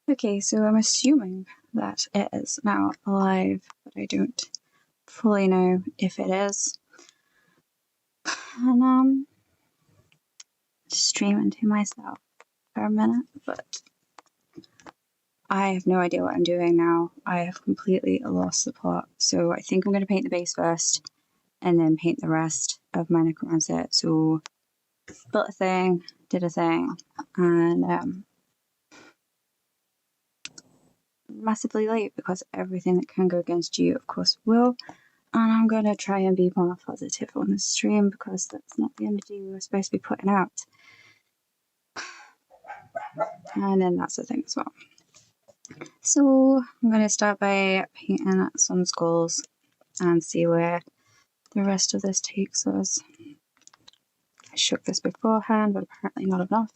Okay, so I'm assuming that it is now live, but I don't fully know if it is. And just streaming to myself for a minute, but I have no idea what I'm doing now. I have completely lost the plot. So I think I'm going to paint the base first and then paint the rest of my Necromancer. So built a thing, did a thing, and massively late because everything that can go against you, of course, will. And I'm going to try and be more positive on the stream because that's not the energy we were supposed to be putting out. And then that's the thing as well. So I'm going to start by painting some skulls and see where the rest of this takes us. I shook this beforehand, but apparently not enough.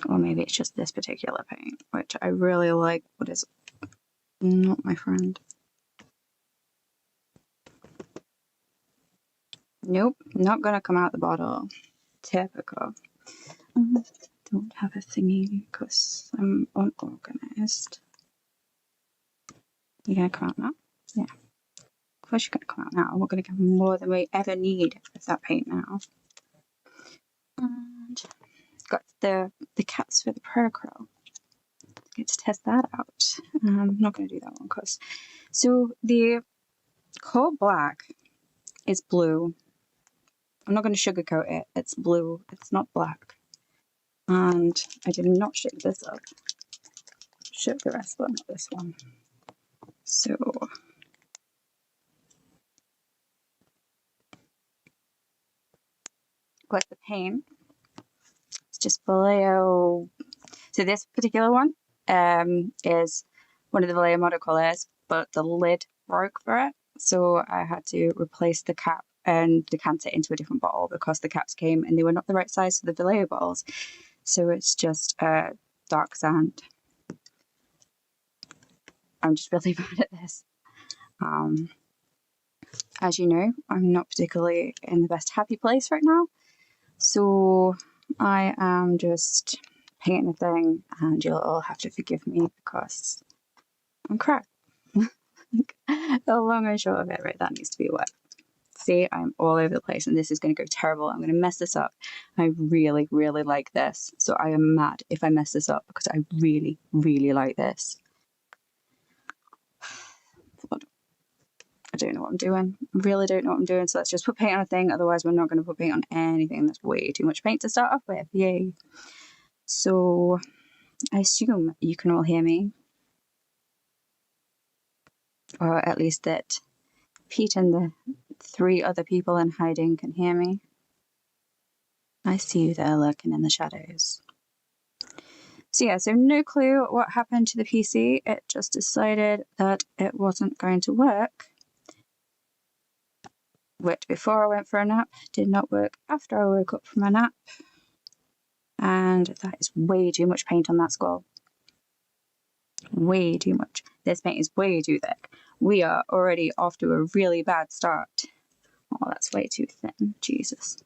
Or maybe it's just this particular paint, which I really like, but is not my friend. Nope, not gonna come out the bottle. Typical. Don't have a thingy because I'm unorganized. You gonna come out now? Yeah. Of course you're gonna come out now. We're gonna get more than we ever need of that paint now. And got the cats for the protocol. Get to test that out. I'm not gonna do that one because so the cold black is blue. I'm not going to sugarcoat it. It's blue. It's not black. And I did not shake this up. Shook the rest, but not this one. So got the paint. It's just Vallejo. So this particular one is one of the Vallejo model colors, but the lid broke for it. So I had to replace the cap and decant it into a different bottle because the caps came and they were not the right size for the Vallejo bottles. So it's just dark sand. I'm just really bad at this. As you know, I'm not particularly in the best happy place right now. So I am just painting a thing and you'll all have to forgive me because I'm crap. The long and short of it, right, that needs to be wet. See, I'm all over the place and this is going to go terrible. I'm going to mess this up. I really, really like this. So I am mad if I mess this up because I really, really like this. I don't know what I'm doing. I really don't know what I'm doing. So let's just put paint on a thing. Otherwise, we're not going to put paint on anything. That's way too much paint to start off with. Yay. So I assume you can all hear me. Or at least that Pete and the 3 other people in hiding can hear me. I see you there lurking in the shadows. So yeah, so no clue what happened to the PC. It just decided that it wasn't going to work. Worked before I went for a nap, did not work after I woke up from a nap. And that is way too much paint on that skull. Way too much. This paint is way too thick. We are already off to a really bad start. Oh, that's way too thin. Jesus.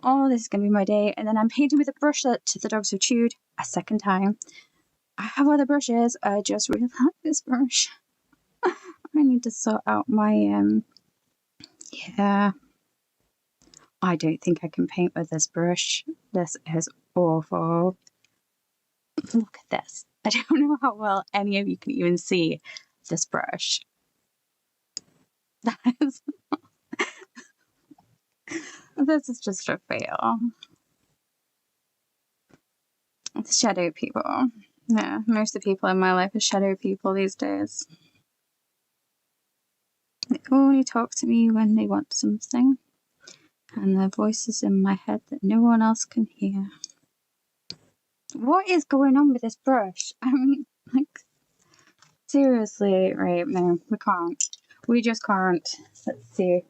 Oh, this is going to be my day. And then I'm painting with a brush that the dogs have chewed a second time. I have other brushes. I just really like this brush. I need to sort out my, yeah. I don't think I can paint with this brush. This is awful. Look at this. I don't know how well any of you can even see this brush. This is just a fail. It's shadow people. Yeah, most of the people in my life are shadow people these days. They only talk to me when they want something. And their voices in my head that no one else can hear. What is going on with this brush? I mean, like, seriously, right? No, we can't. We just can't. Let's see.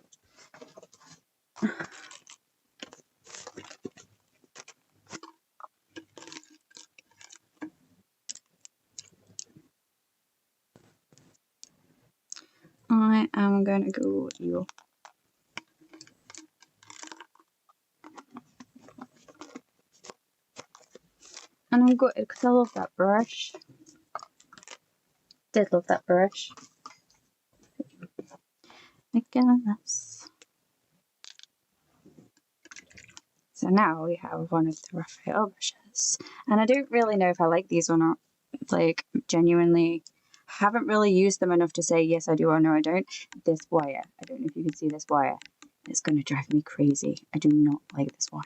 I am going to go you. And I'm gutted because I love that brush. Did love that brush. Making a mess. So now we have one of the Raphael brushes. And I don't really know if I like these or not. Like, genuinely, haven't really used them enough to say yes I do or no I don't. This wire, I don't know if you can see this wire. It's going to drive me crazy. I do not like this wire.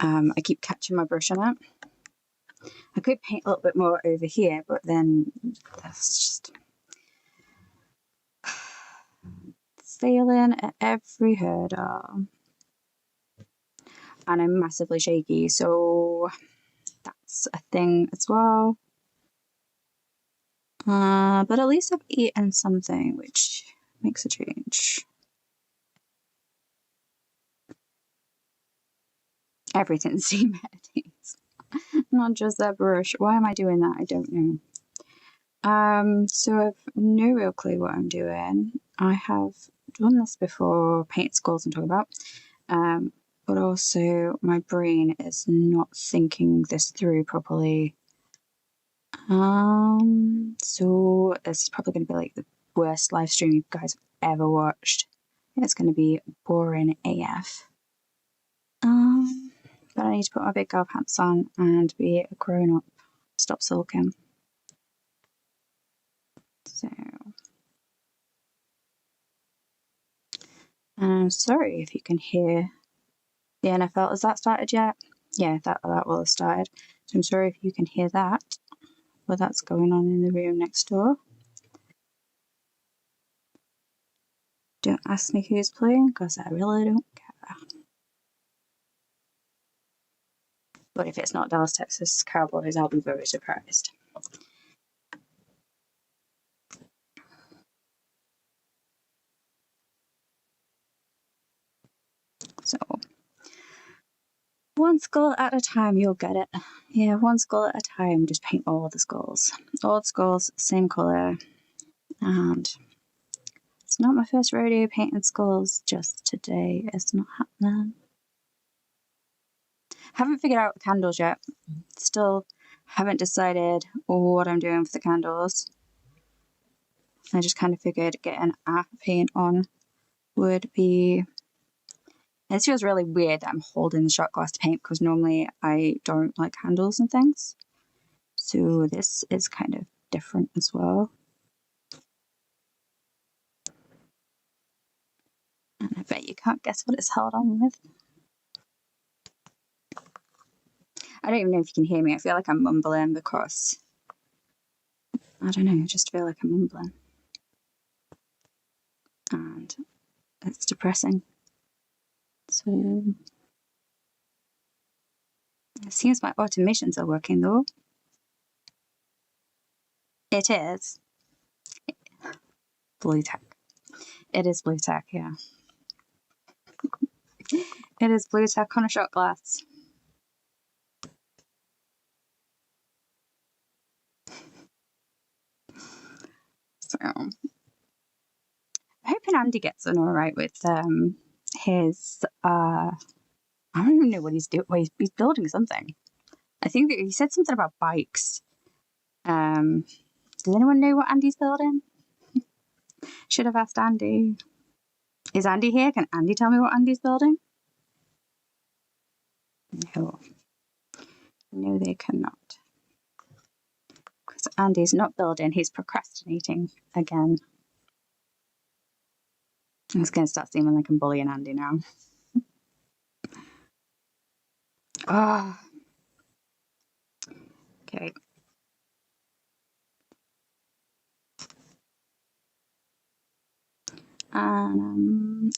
I keep catching my brush on it. I could paint a little bit more over here, but then that's just failing at every hurdle. And I'm massively shaky, so that's a thing as well. But at least I've eaten something, which makes a change. Everything's seen better days. Not just that brush. Why am I doing that? I don't know. So I've no real clue what I'm doing. I have done this before, paint skulls I'm talking about. But also my brain is not thinking this through properly. So this is probably going to be like the worst live stream you guys have ever watched. It's going to be boring AF. But I need to put my big girl pants on and be a grown up. Stop sulking. So, I'm sorry if you can hear the NFL. Has that started yet? Yeah, that will have started. So I'm sorry if you can hear that. But that's going on in the room next door. Don't ask me who's playing, because I really don't care. But if it's not Dallas, Texas Cowboys, I'll be very surprised. So, one skull at a time, you'll get it. Yeah, one skull at a time, just paint all the skulls. All the skulls, same colour. And it's not my first rodeo painting skulls, just today. It's not happening. Haven't figured out the candles yet. Still haven't decided what I'm doing for the candles. I just kind of figured getting a paint on would be... It feels really weird that I'm holding the shot glass to paint, because normally I don't like candles and things. So this is kind of different as well. And I bet you can't guess what it's held on with. I don't even know if you can hear me. I feel like I'm mumbling because... I don't know, I just feel like I'm mumbling. And it's depressing. So... It seems my automations are working though. It is. Blue tack. It is blue tack, yeah. It is blue tack on a shot glass. So, I'm hoping Andy gets on alright with his, I don't even know what he's doing. Well, he's building something. I think that he said something about bikes. Does anyone know what Andy's building? Should have asked Andy. Is Andy here? Can Andy tell me what Andy's building? No. No, they cannot. Because Andy's not building, he's procrastinating again. It's going to start seeming like I'm bullying Andy now. Oh. Okay.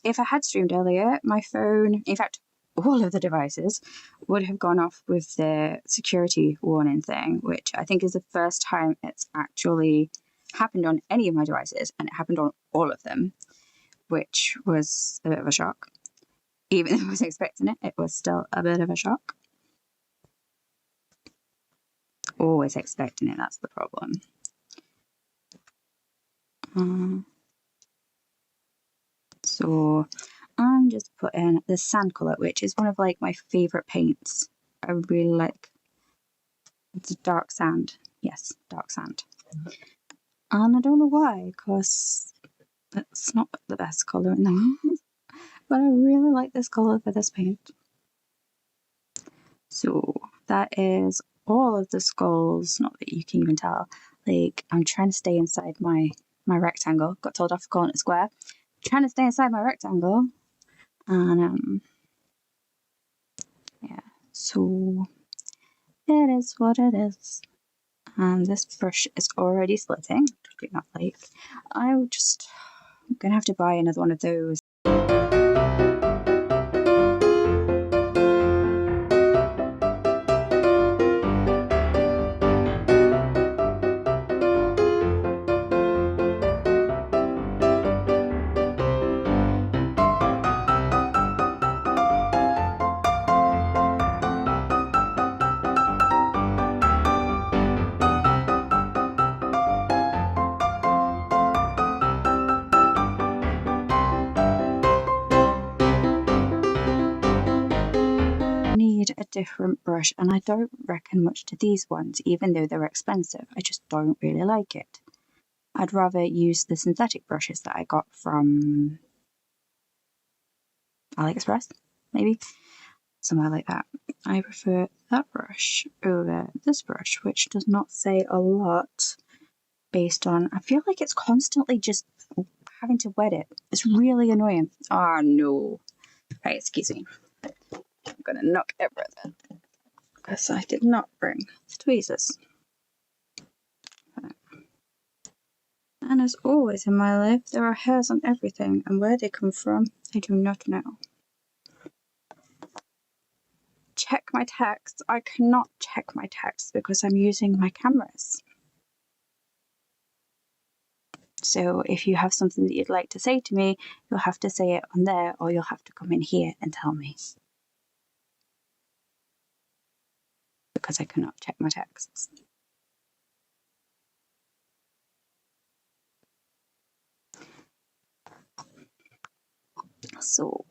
If I had streamed earlier, my phone, in fact, all of the devices would have gone off with the security warning thing, which I think is the first time it's actually happened on any of my devices, and it happened on all of them, which was a bit of a shock. Even though I was expecting it, it was still a bit of a shock. Always expecting it, that's the problem. So I'm just putting the sand colour, which is one of like my favourite paints. I really like It's dark sand. Yes, dark sand. And I don't know why, because it's not the best colour in the world. But I really like this colour for this paint. So that is all of the skulls. Not that you can even tell. Like, I'm trying to stay inside my rectangle. Got told off for calling it a square. Trying to stay inside my rectangle. And yeah, so it is what it is. And this brush is already splitting, which I do not like. I'm gonna have to buy another one of those. Need a different brush, and I don't reckon much to these ones, even though they're expensive. I just don't really like it. I'd rather use the synthetic brushes that I got from AliExpress, maybe somewhere like that. I prefer that brush over this brush, which does not say a lot based on, I feel like it's constantly just having to wet it. It's really annoying. Oh no. Hey, excuse me. I'm gonna knock everything because I did not bring tweezers. And as always in my life, there are hairs on everything, and where they come from, I do not know. Check my text. I cannot check my text because I'm using my cameras. So if you have something that you'd like to say to me, you'll have to say it on there, or you'll have to come in here and tell me. Because I cannot check my texts. So,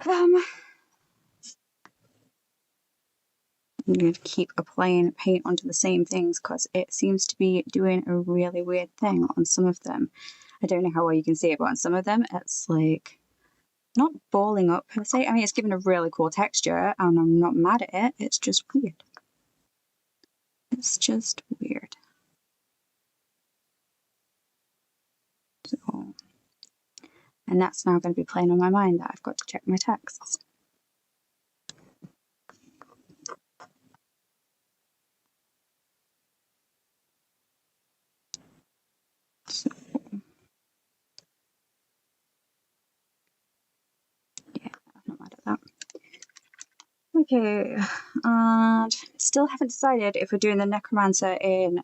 I'm going to keep applying paint onto the same things because it seems to be doing a really weird thing on some of them. I don't know how well you can see it, but on some of them, it's like not balling up per se. I mean, it's given a really cool texture, and I'm not mad at it. It's just weird. It's just weird. So, and that's now going to be playing on my mind that I've got to check my texts. So, yeah, I'm not mad at that. Okay, and still haven't decided if we're doing the Necromancer in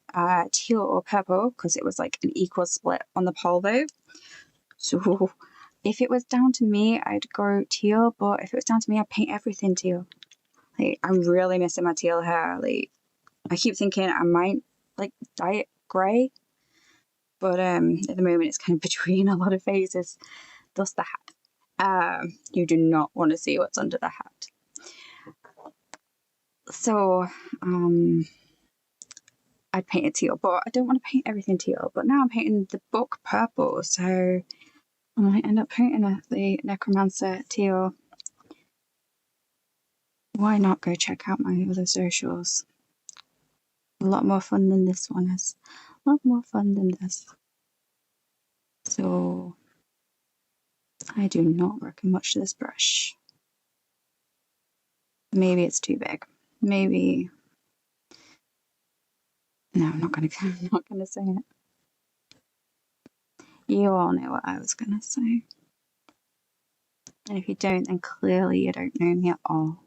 teal or purple, because it was like an equal split on the poll vote. So if it was down to me, I'd go teal, but if it was down to me, I'd paint everything teal. Like, I'm really missing my teal hair. Like, I keep thinking I might like dye it grey, but at the moment it's kind of between a lot of phases. Thus the hat. You do not want to see what's under the hat. So, I'd paint it teal, but I don't want to paint everything teal. But now I'm painting the book purple, so I might end up painting the Necromancer teal. Why not go check out my other socials? A lot more fun than this one is. A lot more fun than this. So, I do not reckon much to this brush. Maybe it's too big. Maybe. No, I'm not gonna say it. You all know what I was gonna say. And if you don't, then clearly you don't know me at all.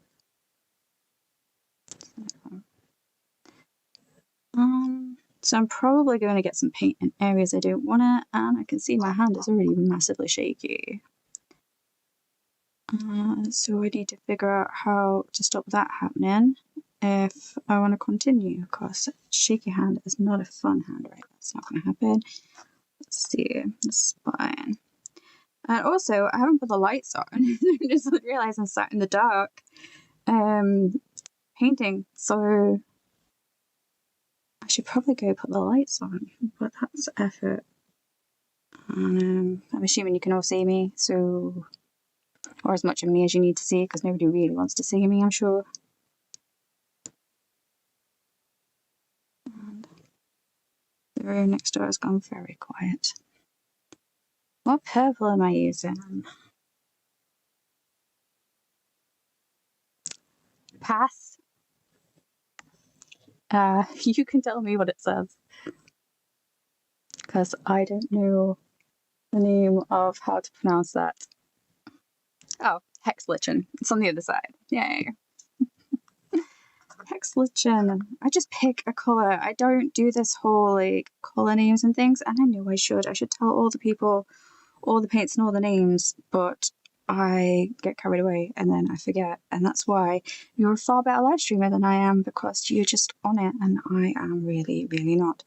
So I'm probably going to get some paint in areas I don't want it, and I can see my hand is already massively shaky. So I need to figure out how to stop that happening if I want to continue, because shaky hand is not a fun hand, right? That's not going to happen. Let's see, the spine. And also, I haven't put the lights on. I just realised I'm sat in the dark. painting, so I should probably go put the lights on, but that's effort. I'm assuming you can all see me, so, or as much of me as you need to see, because nobody really wants to see me, I'm sure. And the room next door has gone very quiet. What purple am I using? Pass. You can tell me what it says, because I don't know the name of how to pronounce that. Oh, Hexlichen. It's on the other side. Yay. Hexlichen. I just pick a colour. I don't do this whole like colour names and things, and I know I should. I should tell all the people all the paints and all the names, but I get carried away and then I forget, and that's why you're a far better live streamer than I am, because you're just on it and I am really, really not.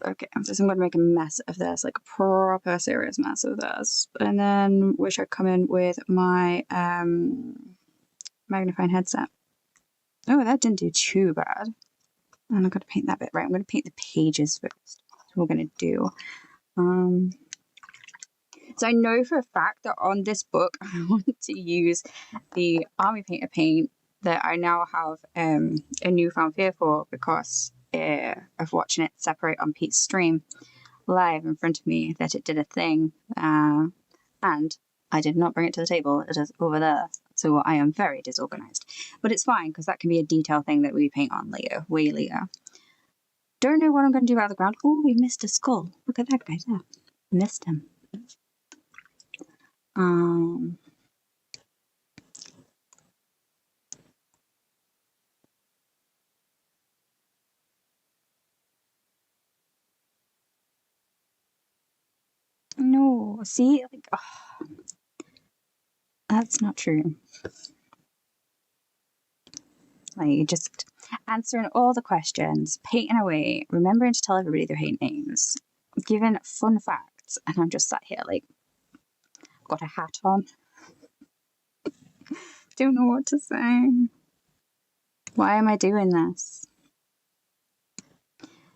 Okay, so I'm going to make a mess of this, like a proper serious mess of this, and then wish I'd come in with my magnifying headset. Oh, that didn't do too bad. And I've got to paint that bit. Right, I'm going to paint the pages first. That's what we're going to do. So I know for a fact that on this book I want to use the Army Painter paint that I now have a newfound fear for, because of watching it separate on Pete's stream live in front of me, that it did a thing, and I did not bring it to the table. It is over there, so I am very disorganized, but it's fine because that can be a detail thing that we paint on later, way later. Don't know what I'm going to do out of the ground. Oh, we missed a skull. Look at that guy there. Missed him. No, see, like, oh, that's not true. Like, just answering all the questions, painting away, remembering to tell everybody their hate names, giving fun facts, and I'm just sat here like, got a hat on. Don't know what to say. Why am I doing this?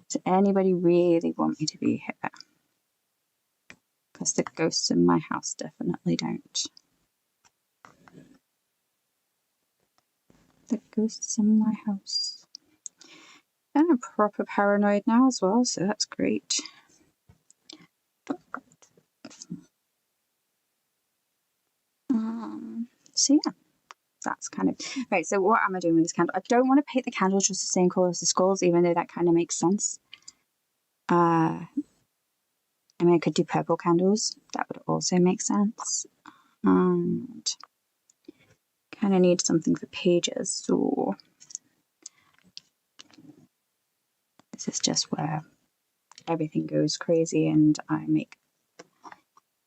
Does anybody really want me to be here? Because the ghosts in my house definitely don't. The ghosts in my house. And I'm proper paranoid now as well, so that's great. So yeah, that's kind of right. So what am I doing with this candle? I don't want to paint the candles just the same color as the skulls, even though that kind of makes sense. I mean, I could do purple candles. That would also make sense. And kind of need something for pages, so this is just where everything goes crazy and I make.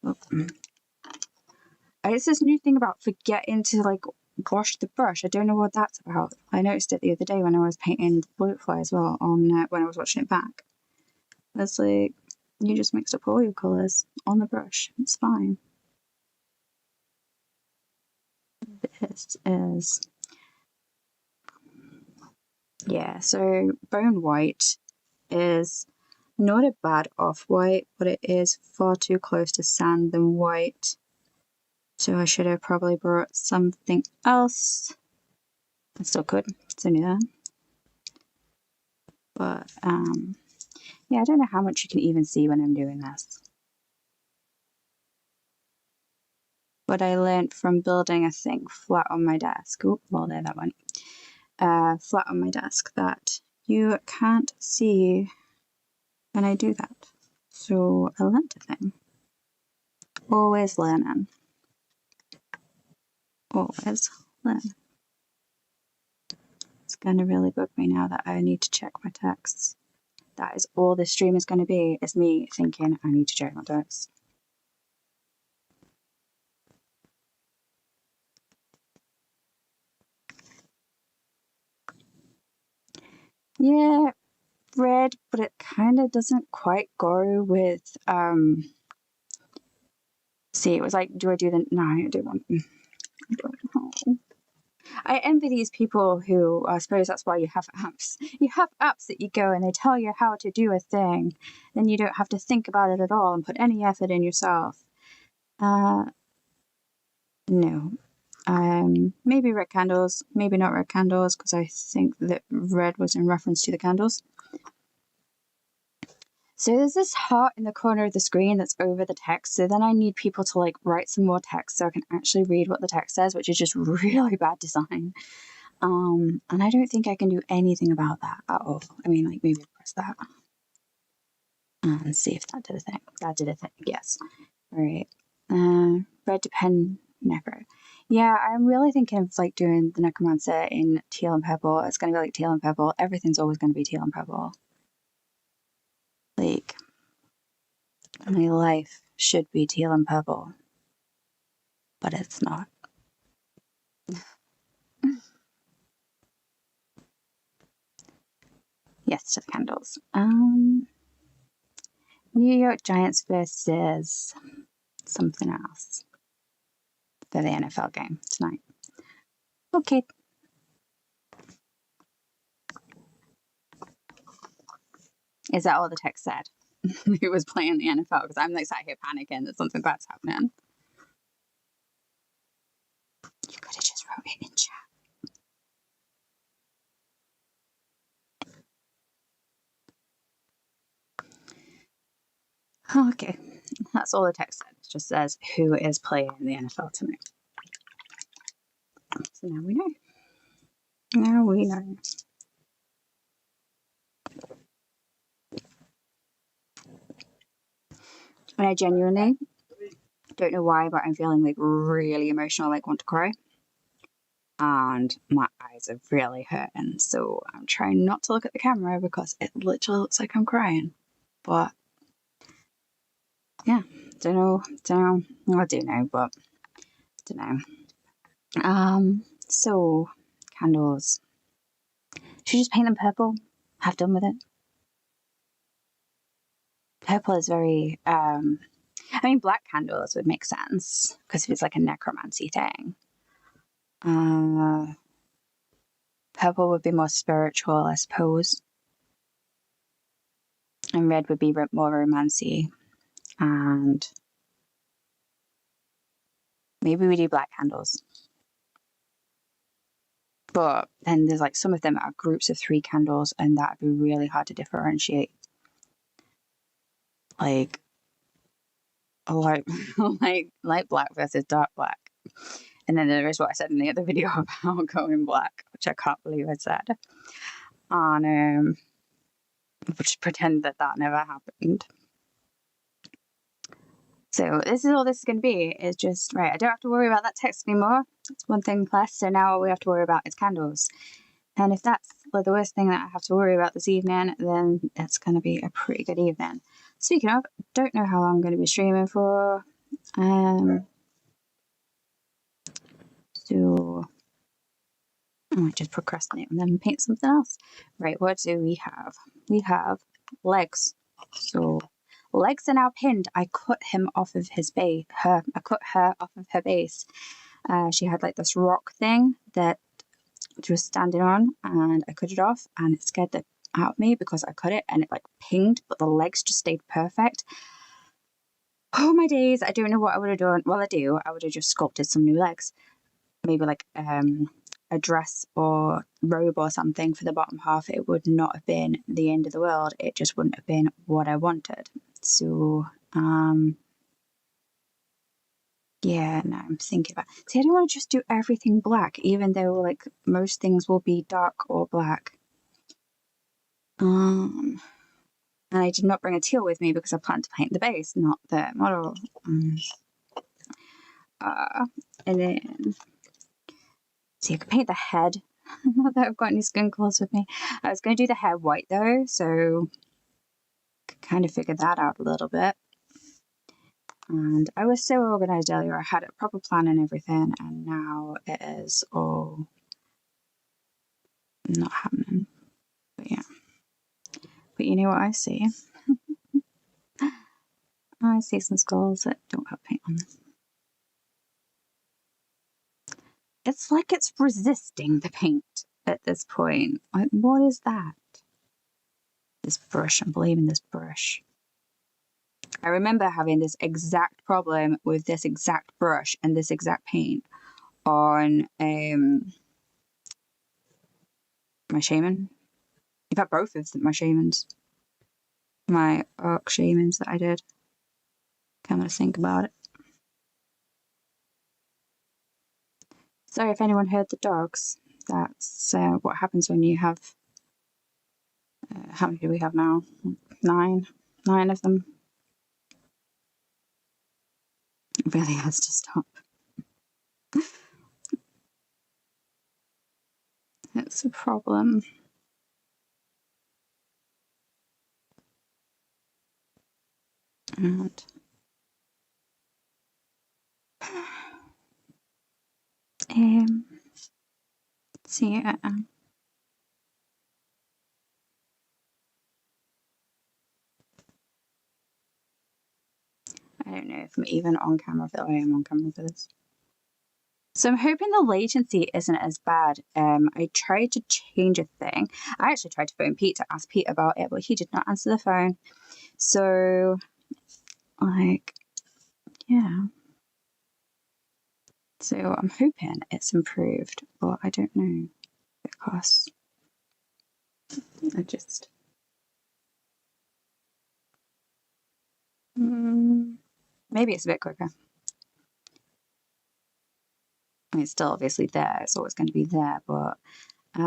Oh. It's this new thing about forgetting to like wash the brush. I don't know what that's about. I noticed it the other day when I was painting Veilwrithe as well on when I was watching it back. It's like you just mixed up all your colours on the brush. It's fine. This is, yeah, so Bone White is not a bad off-white, but it is far too close to sand than white. So I should have probably brought something else. I still could, it's only there. But yeah, I don't know how much you can even see when I'm doing this. What I learned from building a thing flat on my desk. Oh, well, there that went. Flat on my desk, that you can't see when I do that. So I learned a thing. Always learning. Always learn. It's going to really bug me now that I need to check my texts. That is all this stream is going to be, is me thinking I need to check my texts. Yeah, red, but it kind of doesn't quite go with, see, it was like, do I do the, no, I don't want, I don't know. I envy these people who, I suppose that's why you have apps. You have apps that you go and they tell you how to do a thing. Then you don't have to think about it at all and put any effort in yourself. No. Maybe red candles, maybe not red candles, because I think that red was in reference to the candles. So there's this heart in the corner of the screen that's over the text. So then I need people to like write some more text so I can actually read what the text says, which is just really bad design. And I don't think I can do anything about that at all. I mean, like maybe press that and see if that did a thing. That did a thing. Yes. All right. Red to pen necro. Yeah, I'm really thinking of like doing the necromancer in teal and purple. It's going to be like teal and purple. Everything's always going to be teal and purple. Like, my life should be teal and purple, but it's not. Yes, to the candles. New York Giants versus something else for the NFL game tonight. Okay. Is that all the text said? It was playing the NFL because I'm like sat here panicking that something bad's happening. You could have just wrote it in chat. Okay, that's all the text said. It just says who is playing in the NFL tonight. So now we know. Now we know. And I genuinely don't know why, but I'm feeling like really emotional, like want to cry. And my eyes are really hurting, so I'm trying not to look at the camera because it literally looks like I'm crying. But yeah, don't know. Well, I do know, but don't know. So candles. Should we just paint them purple? Have done with it. Purple is very I mean, black candles would make sense because if it's like a necromancy thing. Purple would be more spiritual, I suppose. And red would be more romancy. And maybe we do black candles. But then there's like some of them are groups of 3 candles, and that'd be really hard to differentiate. Like black versus dark black. And then there is what I said in the other video about going black, which I can't believe I said. And just pretend that never happened. So this is all this is going to be, is just, right, I don't have to worry about that text anymore. That's one thing less. So now all we have to worry about is candles. And if that's like the worst thing that I have to worry about this evening, then it's going to be a pretty good evening. Speaking of, don't know how long I'm going to be streaming for. So I might just procrastinate and then paint something else. Right, what do we have? We have legs. So legs are now pinned. I cut him off of his base. I cut her off of her base. She had like this rock thing that she was standing on, and I cut it off, and it scared the out of me because I cut it and it like pinged, but the legs just stayed perfect. Oh my days! I don't know what I would have done. Well, I do. I would have just sculpted some new legs, maybe like a dress or robe or something for the bottom half. It would not have been the end of the world. It just wouldn't have been what I wanted. So yeah, no, I'm thinking about. See, I don't want to just do everything black, even though like most things will be dark or black. And I did not bring a teal with me because I planned to paint the base, not the model. And then see, I could paint the head. Not that I've got any skin colors with me. I was going to do the hair white though, so I could kind of figure that out a little bit. And I was so organized earlier. I had a proper plan and everything, and now it is all not happening. But yeah. But you know what I see? I see some skulls that don't have paint on them. It's like it's resisting the paint at this point. Like, what is that? This brush, I'm blaming this brush. I remember having this exact problem with this exact brush and this exact paint on my shaman. In fact, both of my shamans. My orc shamans that I did. Come to think about it. So if anyone heard the dogs, that's what happens when you have... how many do we have now? 9 of them. It really has to stop. It's a problem. And see, I don't know if I'm even on camera for... I am on camera for this. So I'm hoping the latency isn't as bad. I tried to change a thing. I actually tried to phone Pete to ask Pete about it, but he did not answer the phone. So, like, yeah. So I'm hoping it's improved, but I don't know because I just... maybe it's a bit quicker. I mean, it's still obviously there. It's always going to be there, but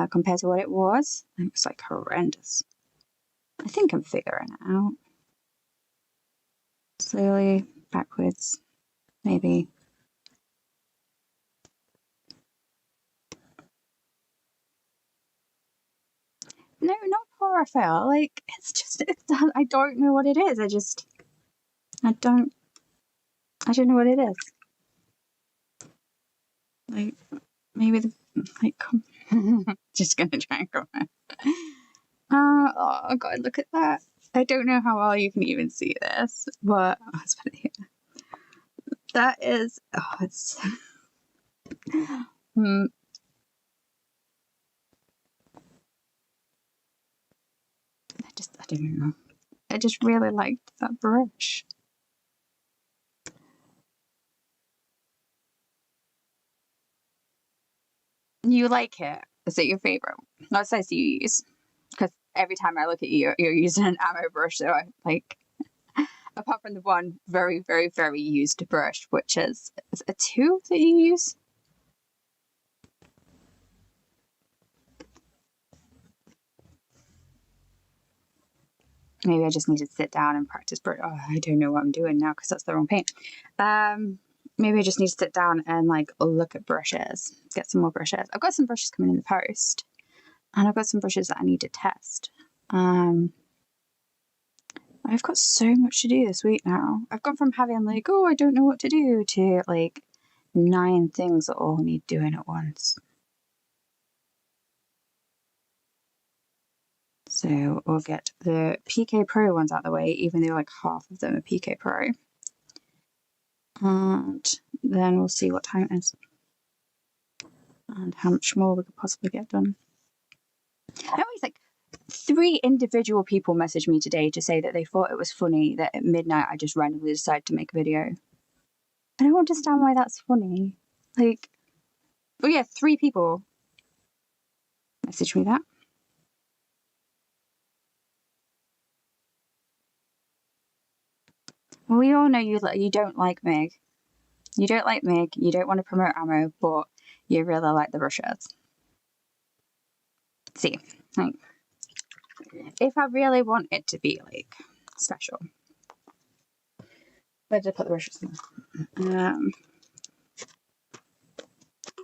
compared to what it was like horrendous. I think I'm figuring it out. Slowly, backwards, maybe. No, not chlorophyll. Like, it's just, I don't know what it is. I don't know what it is. Like, maybe just gonna try and go ahead. Oh god, look at that. I don't know how well you can even see this, but let's put it here. That is, it's... I don't know. I just really liked that brush. You like it? Is it your favorite? What size do you use? Because every time I look at you, you're using an ammo brush, so I like... apart from the one very, very, very used brush, which is a 2 that you use? Maybe I just need to sit down and practice brush. Oh, I don't know what I'm doing now because that's the wrong paint. Maybe I just need to sit down and like look at brushes, get some more brushes. I've got some brushes coming in the post, and I've got some brushes that I need to test. I've got so much to do this week now. I've gone from having like, oh, I don't know what to do, to like 9 things that all need doing at once. So we'll get the PK Pro ones out of the way, even though like half of them are PK Pro. And then we'll see what time it is and how much more we could possibly get done. Always like 3 individual people messaged me today to say that they thought it was funny that at midnight I just randomly decided to make a video. I don't understand why that's funny. Like, oh yeah, 3 people messaged me that. Well, we all know you don't like Meg. You don't like Meg, you don't want to promote ammo, but you really like the brushes. See, like, if I really want it to be like special, where did I put the brushes in?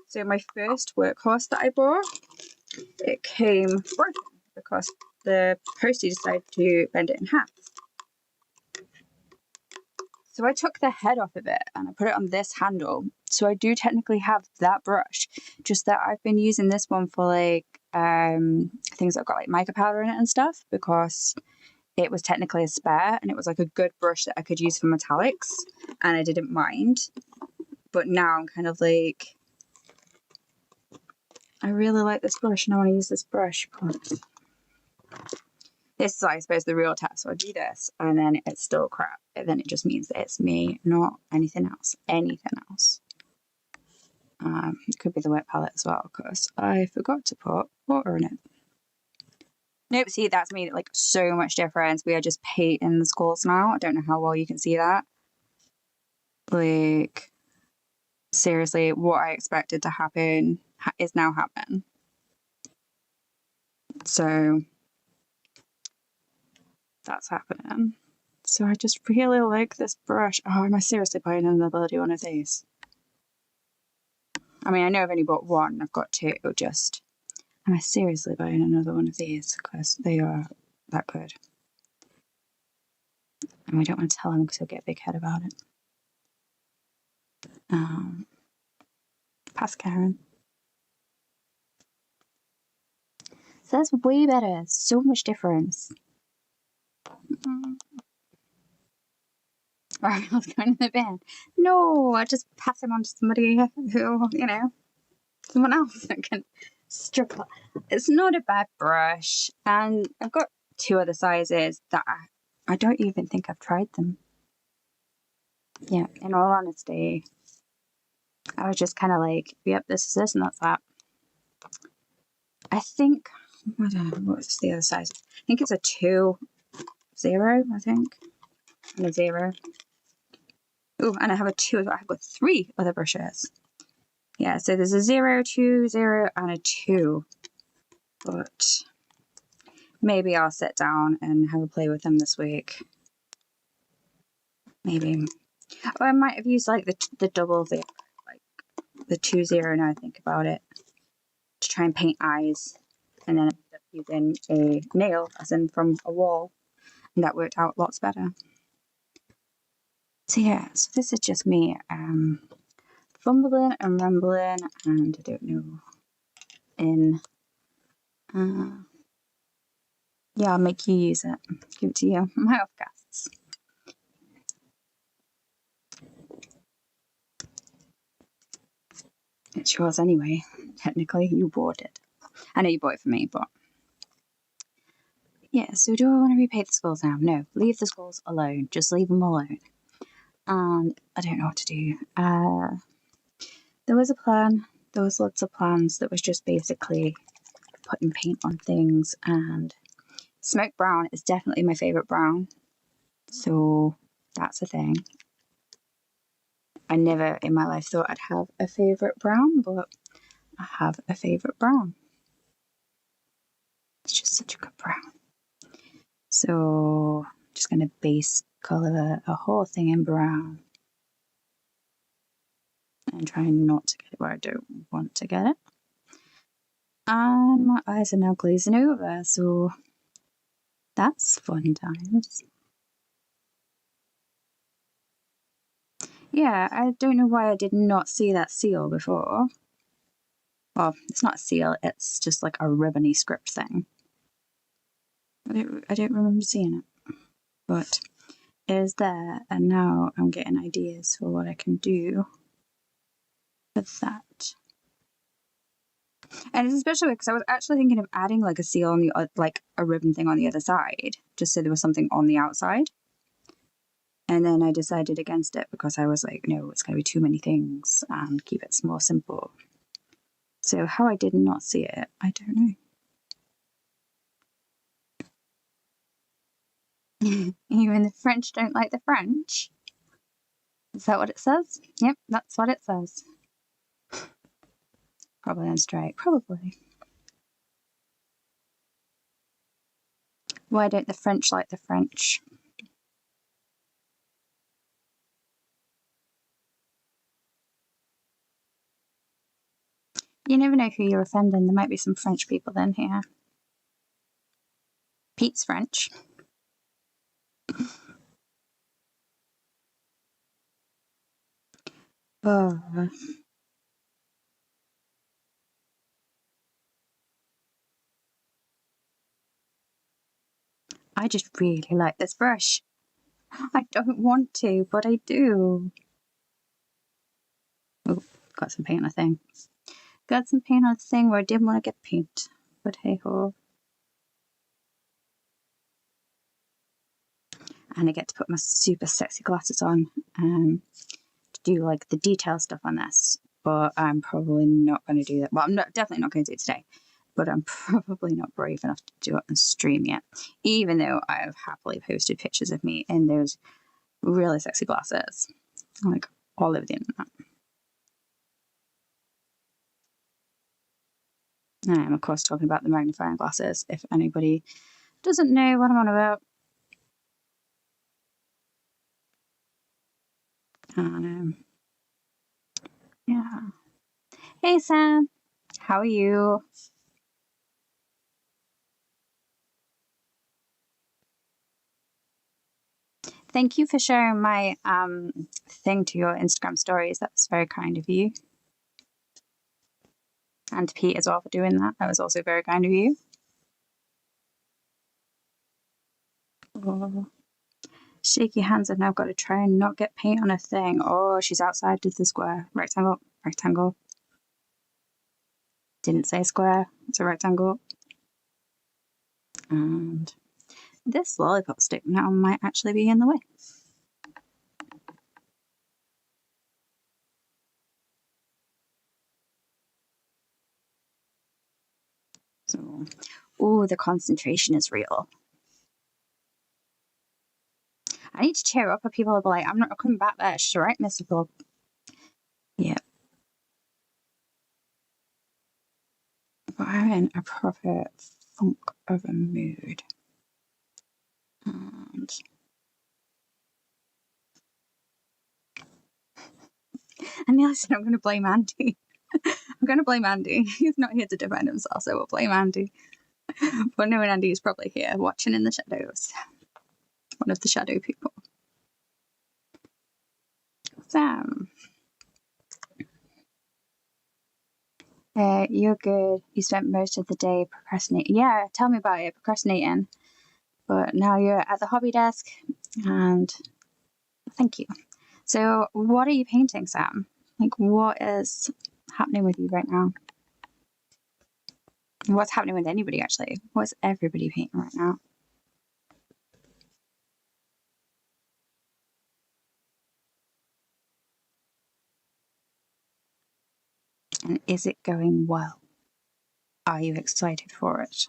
So my first workhorse that I bought, it came broken because the postie decided to bend it in half. So I took the head off of it and I put it on this handle. So I do technically have that brush, just that I've been using this one for like things that have got like mica powder in it and stuff, because it was technically a spare and it was like a good brush that I could use for metallics and I didn't mind. But now I'm kind of like, I really like this brush and I want to use this brush, but this is, I suppose, the real test. So I do this and then it's still crap. And then it just means that it's me, not anything else. Anything else. It could be the wet palette as well, because I forgot to put water in it. Nope, see, that's made it like so much difference. We are just painting the skulls now. I don't know how well you can see that. Like, seriously, what I expected to happen is now happening. So that's happening. So I just really like this brush. Oh, am I seriously buying another bloody one of these? I mean, I know I've only bought one. I've got two. Just, am I seriously buying another one of these? Because they are that good. And we don't want to tell him because he'll get a big head about it. Pass Karen. So that's way better. So much difference. Right, I was going in the bin. No, I just pass him on to somebody who, you know, someone else that can strip. It's not a bad brush, and I've got two other sizes that I don't even think I've tried them. Yeah, in all honesty, I was just kind of like, yep, this is this and that's that. I think, I don't know, what's the other size? I think it's a 2-0, I think, and a 0. Oh, and I have a 2 as well. I've got 3 other brushes. Yeah, so there's a 0, 2, 0, and a 2. But maybe I'll sit down and have a play with them this week. Maybe. Or I might have used like the double 0, like the 2-0 now I think about it, to try and paint eyes. And then I ended up using a nail, as in from a wall. And that worked out lots better. So yeah, so this is just me fumbling and rambling, and I don't know. Yeah, I'll make you use it. Give it to you. My offcasts. It's yours anyway. Technically, you bought it. I know you bought it for me, but yeah. So do I want to repaint the skulls now? No, leave the skulls alone. Just leave them alone. And I don't know what to do. There was a plan. There was lots of plans that was just basically putting paint on things, and smoke brown is definitely my favourite brown. So that's a thing. I never in my life thought I'd have a favourite brown, but I have a favourite brown. It's just such a good brown. So I'm just going to base colour a whole thing in brown. And try not to get it where I don't want to get it. And my eyes are now glazing over, so that's fun times. Yeah, I don't know why I did not see that seal before. Well, it's not a seal, it's just like a ribbony script thing. I don't remember seeing it, but it is there, and now I'm getting ideas for what I can do with that. And it's especially because I was actually thinking of adding like a seal on the like a ribbon thing on the other side, just so there was something on the outside. And then I decided against it because I was like, no, it's going to be too many things and keep it more simple. So how I did not see it, I don't know. Even the French don't like the French. Is that what it says? Yep, that's what it says. Probably on strike. Probably. Why don't the French like the French? You never know who you're offending. There might be some French people in here. Pete's French. Oh. I just really like this brush. I don't want to, but I do. Oh, got some paint on the thing. Got some paint on the thing where I didn't want to get paint, but hey ho. And I get to put my super sexy glasses on to do like the detail stuff on this, but I'm probably not going to do that. Well, I'm definitely not going to do it today, but I'm probably not brave enough to do it on stream yet, even though I have happily posted pictures of me in those really sexy glasses, like all over the internet. I am, of course, talking about the magnifying glasses, if anybody doesn't know what I'm on about. Yeah. Hey, Sam. How are you? Thank you for sharing my thing to your Instagram stories. That's very kind of you. And Pete as well for doing that. That was also very kind of you. Oh. Shaky hands, and I've got to try and not get paint on a thing. Oh, she's outside of the square. Rectangle, rectangle. Didn't say square. It's a rectangle. And this lollipop stick now might actually be in the way. So, oh, the concentration is real. I need to cheer up, or people will be like, I'm not coming back there. She's right, Mr. Bob. Yeah. But I'm in a proper funk of a mood. And nearly said I'm going to blame Andy. I'm going to blame Andy. He's not here to defend himself, so we'll blame Andy. But knowing Andy is probably here watching in the shadows. One of the shadow people. Sam. You're good. You spent most of the day procrastinating. Yeah, tell me about it, procrastinating. But now you're at the hobby desk, and thank you. So what are you painting, Sam? Like, what is happening with you right now? What's happening with anybody, actually? What's everybody painting right now? And is it going well? Are you excited for it?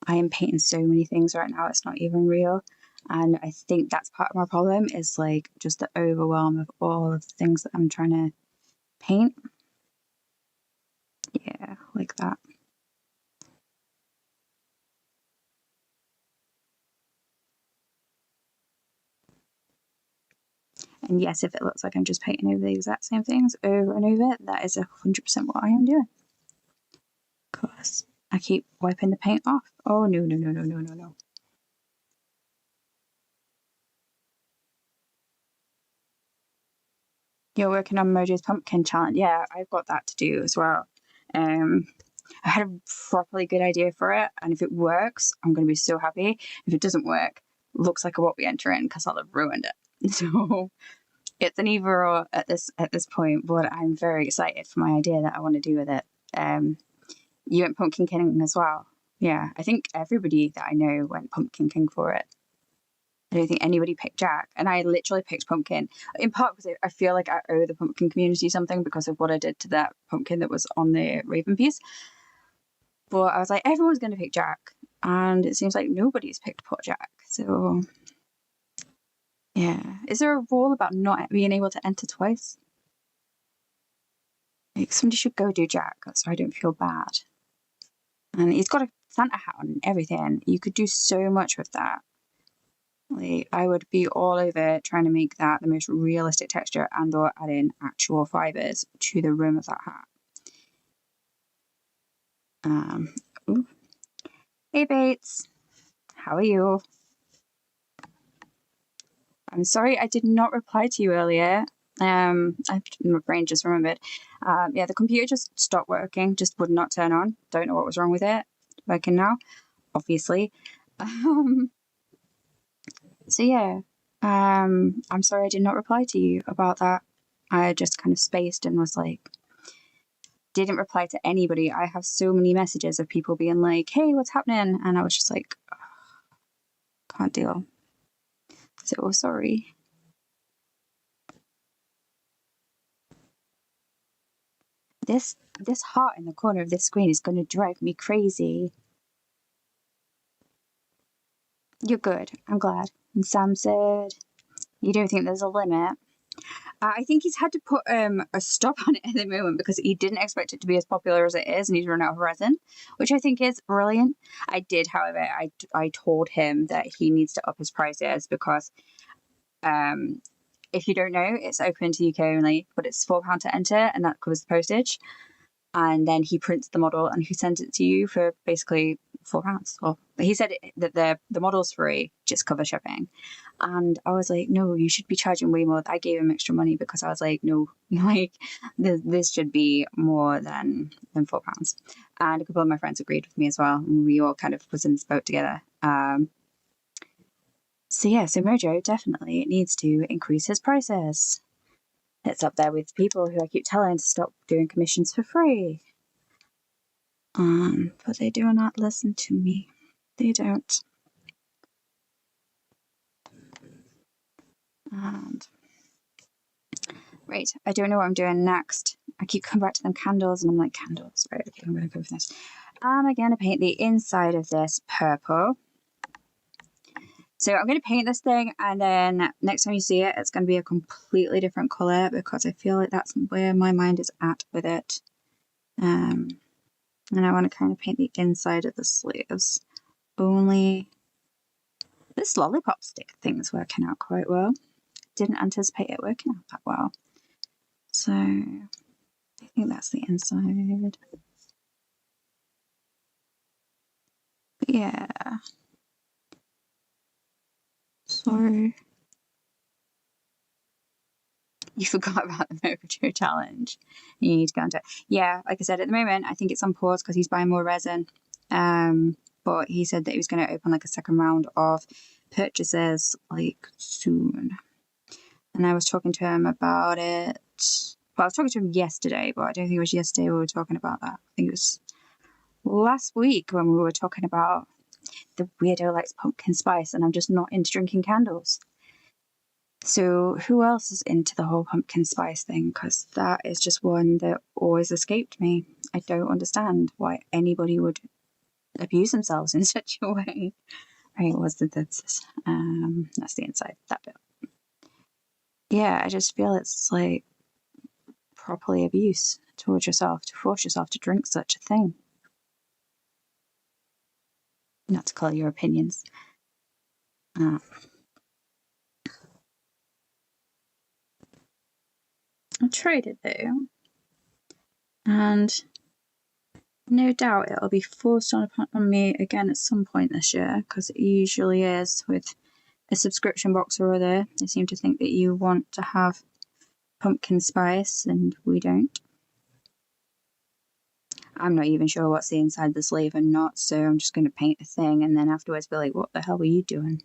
I am painting so many things right now, it's not even real. And I think that's part of my problem, is like just the overwhelm of all of the things that I'm trying to paint. Yeah, like that. And yes, if it looks like I'm just painting over the exact same things over and over, that is 100% what I am doing. Of course, I keep wiping the paint off. Oh, no, no, no, no, no, no, no. You're working on Mojo's Pumpkin Challenge. Yeah, I've got that to do as well. I had a properly good idea for it, and if it works, I'm going to be so happy. If it doesn't work, looks like I won't be entering because I'll have ruined it. So it's an either or at this point, but I'm very excited for my idea that I want to do with it. You went Pumpkin King as well. Yeah, I think everybody that I know went Pumpkin King for it. I don't think anybody picked Jack, and I literally picked Pumpkin, in part because I feel like I owe the Pumpkin community something because of what I did to that pumpkin that was on the Raven piece. But I was like, everyone's going to pick Jack, and it seems like nobody's picked Pot Jack. So, yeah. Is there a rule about not being able to enter twice? Like, somebody should go do Jack, so I don't feel bad. And he's got a Santa hat on and everything. You could do so much with that. Like, I would be all over trying to make that the most realistic texture and or add in actual fibers to the rim of that hat. Ooh. Hey Bates, how are you? I'm sorry I did not reply to you earlier. My brain just remembered. Yeah, the computer just stopped working, just would not turn on. Don't know what was wrong with it. Working now, obviously. So yeah, I'm sorry I did not reply to you about that. I just kind of spaced and was like, didn't reply to anybody. I have so many messages of people being like, hey, what's happening? And I was just like, can't deal. So sorry. This heart in the corner of this screen is going to drive me crazy. You're good. I'm glad. And Sam said, you don't think there's a limit? I think he's had to put a stop on it at the moment because he didn't expect it to be as popular as it is, and he's run out of resin, which I think is brilliant. I did, however, I told him that he needs to up his prices because if you don't know, it's open to UK only, but it's £4 to enter, and that covers the postage. And then he prints the model and he sends it to you for basically £4. Well, he said that the model's free, just cover shipping. And I was like, no, you should be charging way more. I gave him extra money because I was like, no, like this should be more than £4. And a couple of my friends agreed with me as well. And we all kind of was in this boat together. So yeah, so Mojo definitely needs to increase his prices. It's up there with people who I keep telling to stop doing commissions for free. But they do not listen to me. They don't. And right, I don't know what I'm doing next. I keep coming back to them candles, and I'm like, candles. Right, okay, I'm going to go with this. I'm going to paint the inside of this purple. So I'm going to paint this thing, and then next time you see it, it's going to be a completely different colour because I feel like that's where my mind is at with it. And I want to kind of paint the inside of the sleeves. Only this lollipop stick thing is working out quite well. Didn't anticipate it working out that well. So I think that's the inside. But yeah. So you forgot about the Mojo challenge. You need to go into it. Yeah, like I said, at the moment, I think it's on pause because he's buying more resin. But he said that he was going to open like a second round of purchases like soon. And I was talking to him about it. Well, I was talking to him yesterday, but I don't think it was yesterday we were talking about that. I think it was last week when we were talking about the weirdo likes pumpkin spice, and I'm just not into drinking candles. So who else is into the whole pumpkin spice thing? Because that is just one that always escaped me. I don't understand why anybody would abuse themselves in such a way. Right, what's that's the inside, that bit. Yeah, I just feel it's like properly abuse towards yourself to force yourself to drink such a thing. Not to call your opinions. I tried it though, and no doubt it'll be forced on me again at some point this year, because it usually is with a subscription box or other. They seem to think that you want to have pumpkin spice, and we don't. I'm not even sure what's the inside of the sleeve and not, so I'm just going to paint a thing and then afterwards be like, what the hell were you doing?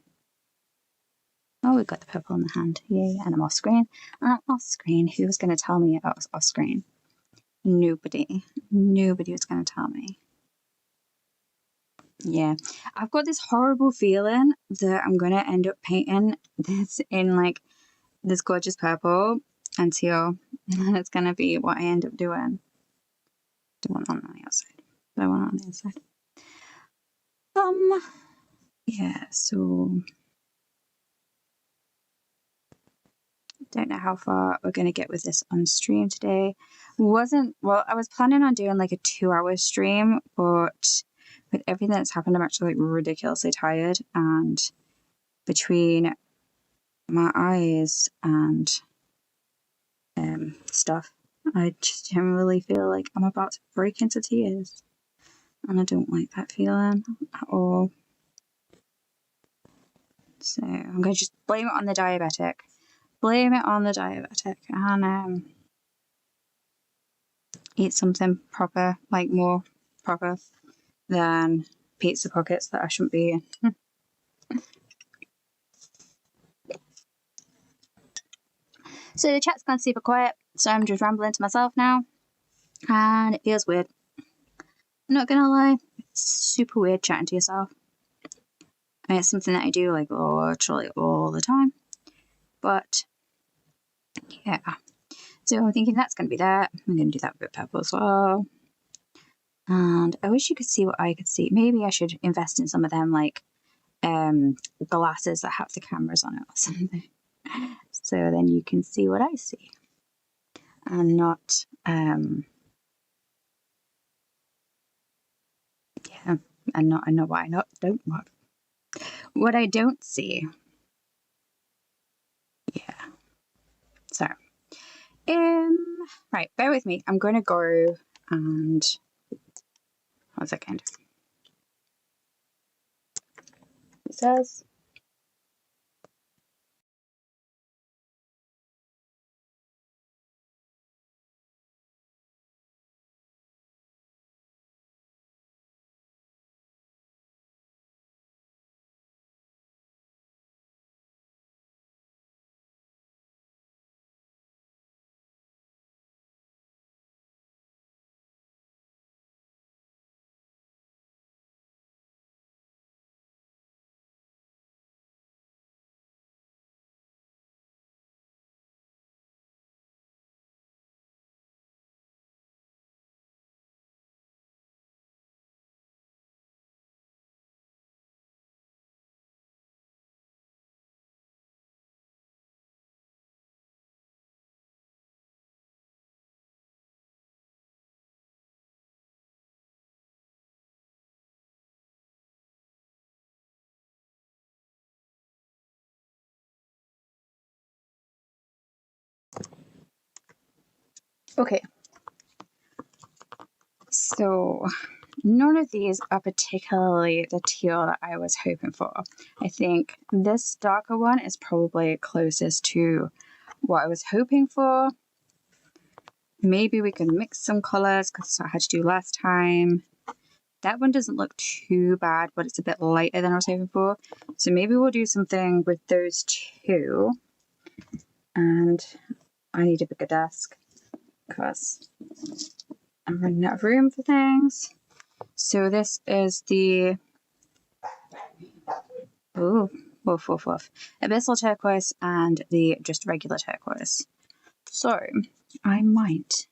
Oh, we've got the purple in the hand. Yay, and I'm off screen. Off screen. Who was going to tell me I was off screen? Nobody. Nobody was going to tell me. Yeah. I've got this horrible feeling that I'm going to end up painting this in like this gorgeous purple and teal. And it's going to be what I end up doing. Don't want it on the outside. But I want it on the inside. Yeah, so don't know how far we're going to get with this on stream today. I was planning on doing like a 2-hour stream, but with everything that's happened, I'm actually like ridiculously tired, and between my eyes and stuff, I just generally feel like I'm about to break into tears, and I don't like that feeling at all. So I'm going to just blame it on the diabetic. Blame it on the diabetic and eat something proper, like more proper than pizza pockets that I shouldn't be eating. So the chat's gone super quiet, so I'm just rambling to myself now, and it feels weird. I'm not gonna lie, it's super weird chatting to yourself. I mean, it's something that I do like literally all the time, but yeah. So I'm thinking that's gonna be that. I'm gonna do that with purple as well. And I wish you could see what I could see. Maybe I should invest in some of them, like glasses that have the cameras on it or something. So then you can see what I see. And not, yeah, and not, I know why I don't want. What I don't see. Yeah. So, right, bear with me. I'm going to go and, 1 second. It says, okay. So, none of these are particularly the teal that I was hoping for. I think this darker one is probably closest to what I was hoping for. Maybe we can mix some colors because that's what I had to do last time. That one doesn't look too bad, but it's a bit lighter than I was hoping for. So maybe we'll do something with those two. And I need a bigger desk because I'm running out of room for things. So this is the woof. Abyssal turquoise and the just regular turquoise. So I might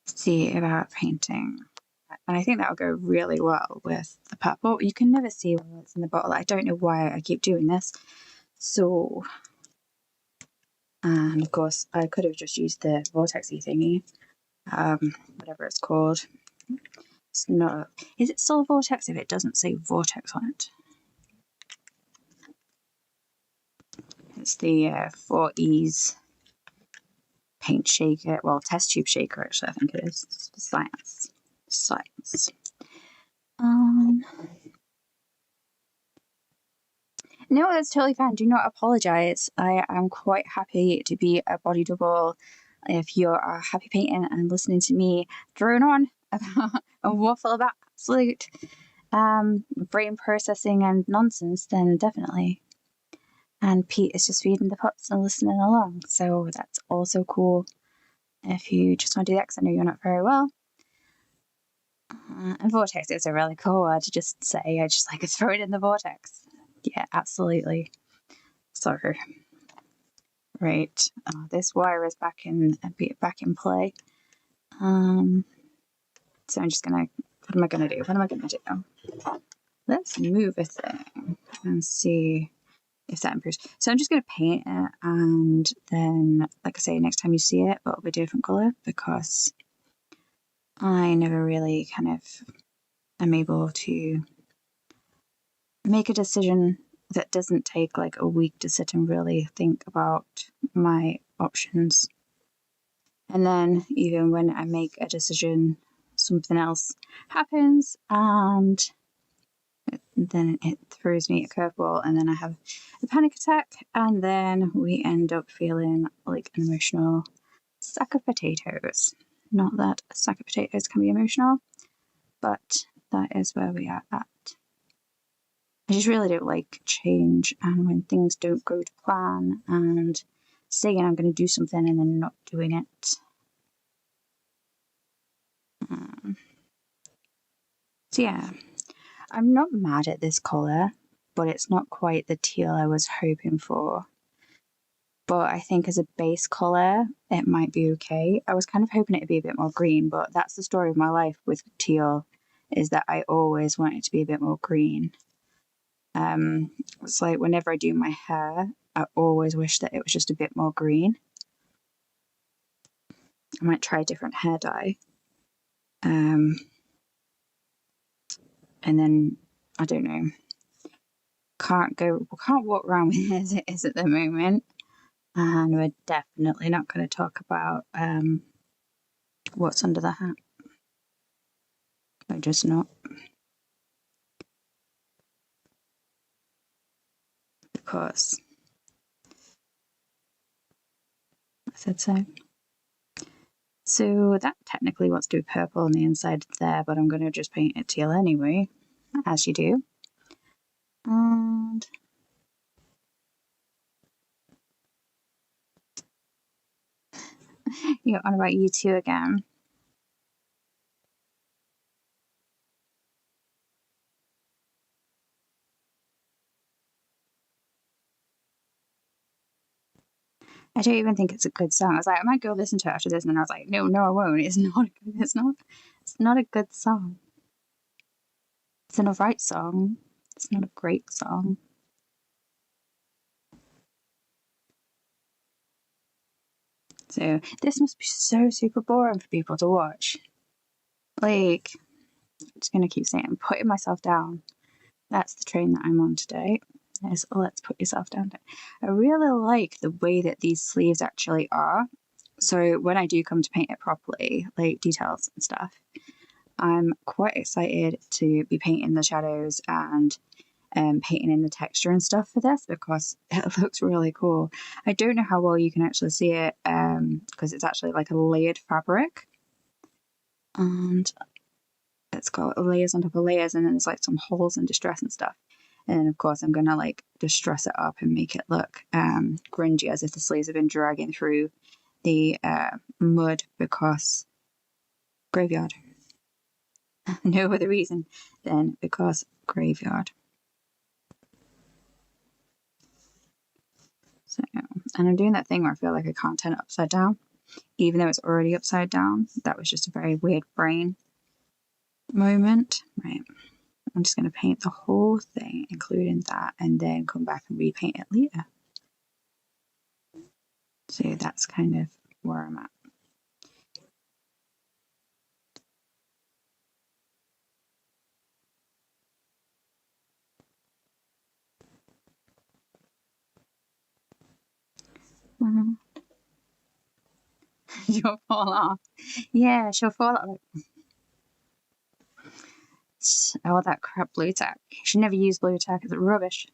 see about painting. And I think that'll go really well with the purple. You can never see what's in the bottle. I don't know why I keep doing this. So, and of course, I could have just used the vortexy thingy. Whatever it's called. It's not. Is it still a vortex if it doesn't say vortex on it? It's the 4E's paint shaker. Well, test tube shaker, actually, I think it is. It's for science. No, that's totally fine. Do not apologize. I am quite happy to be a body double. If you're happy painting and listening to me drone on about and waffle about absolute brain processing and nonsense, then definitely. And Pete is just reading the pots and listening along, so that's also cool. If you just want to do that, because I know you're not very well. And vortexes are really cool to just say. I just like to throw it in the vortex. Yeah, absolutely. So, right, this wire is back in play. So I'm just gonna. What am I gonna do? Let's move a thing and see if that improves. So I'm just gonna paint it, and then, like I say, next time you see it, it'll be a different color because I never really kind of am able to make a decision that doesn't take like a week to sit and really think about my options. And then even when I make a decision, something else happens and then it throws me a curveball, and then I have a panic attack, and then we end up feeling like an emotional sack of potatoes. Not that a sack of potatoes can be emotional, but that is where we are at. I just really don't like change, and when things don't go to plan and saying I'm going to do something and then not doing it. So yeah, I'm not mad at this colour, but it's not quite the teal I was hoping for. But I think as a base colour, it might be okay. I was kind of hoping it'd be a bit more green, but that's the story of my life with teal, is that I always want it to be a bit more green. It's like whenever I do my hair, I always wish that it was just a bit more green. I might try a different hair dye. And then, I don't know, can't walk around with it as it is at the moment. And we're definitely not going to talk about what's under the hat. We're just not. Because I said so. So that technically wants to be purple on the inside there, but I'm going to just paint it teal anyway, as you do. And you're on about you two again. I don't even think it's a good song. I was like, I might go listen to it after this, and then I was like, no, I won't. It's not. It's not a good song. It's an alright song. It's not a great song. So this must be so super boring for people to watch. Like, I'm just gonna keep saying, I'm putting myself down. That's the train that I'm on today. Is let's put yourself down. I really like the way that these sleeves actually are. So when I do come to paint it properly, like details and stuff, I'm quite excited to be painting the shadows and painting in the texture and stuff for this, because it looks really cool. I don't know how well you can actually see it because it's actually like a layered fabric, and it's got layers on top of layers, and then there's like some holes and distress and stuff. And then of course I'm gonna like distress it up and make it look grungy, as if the sleeves have been dragging through the mud, because graveyard. No other reason than because graveyard. So, and I'm doing that thing where I feel like I can't turn it upside down, even though it's already upside down. That was just a very weird brain moment. Right. I'm just going to paint the whole thing, including that, and then come back and repaint it later. So that's kind of where I'm at. She'll fall off. Yeah, she'll fall off. Oh, that crap blue tack. You should never use blue tack. It's rubbish.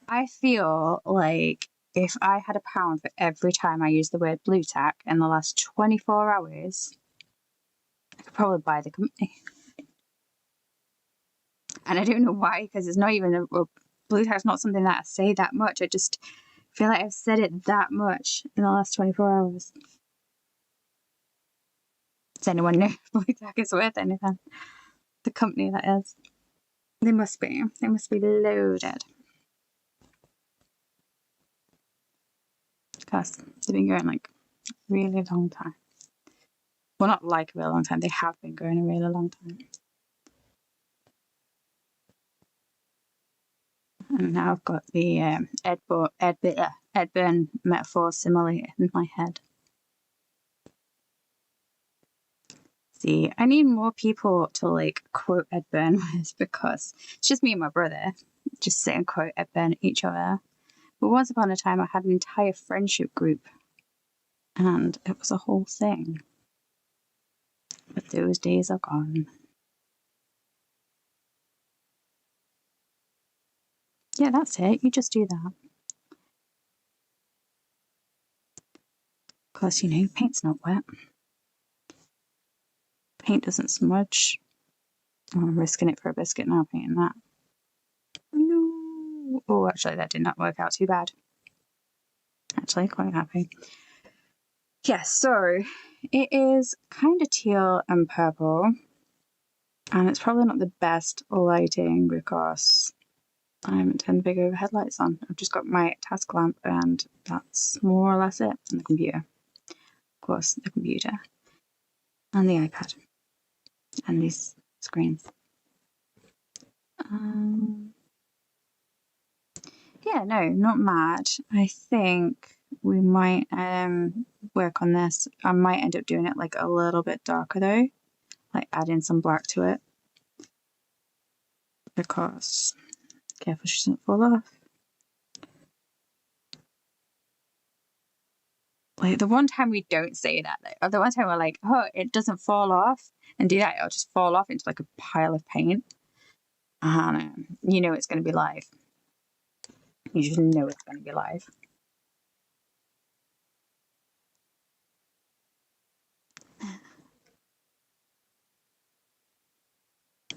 I feel like if I had £1 for every time I use the word blue tack in the last 24 hours, I could probably buy the company. And I don't know why, because it's not even blue tack's not something that I say that much. I just feel like I've said it that much in the last 24 hours. Does anyone know if blue tack is worth anything? The company, that is. They must be. They must be loaded. Because they've been going like a really long time. Well, not like a really long time. They have been going a really long time. And now I've got the Ed Byrne metaphor simile in my head. See, I need more people to like quote Ed Byrne with, because it's just me and my brother just sit and quote Ed Byrne at each other. But once upon a time, I had an entire friendship group, and it was a whole thing. But those days are gone. Yeah, that's it. You just do that. Because, you know, paint's not wet. Paint doesn't smudge. Oh, I'm risking it for a biscuit now, painting that. No. Oh, actually, that did not work out too bad. Actually, quite happy. Yeah, so it is kind of teal and purple. And it's probably not the best lighting because I haven't turned the big overhead lights on. I've just got my task lamp and that's more or less it. And the computer. Of course, the computer. And the iPad. And these screens. Yeah, no, not mad. I think we might work on this. I might end up doing it like a little bit darker though. Like adding some black to it. Because careful she doesn't fall off. Like the one time we don't say that, or the one time we're like, oh, it doesn't fall off, and do that, it'll just fall off into like a pile of paint. And you know it's going to be live. You just know it's going to be live.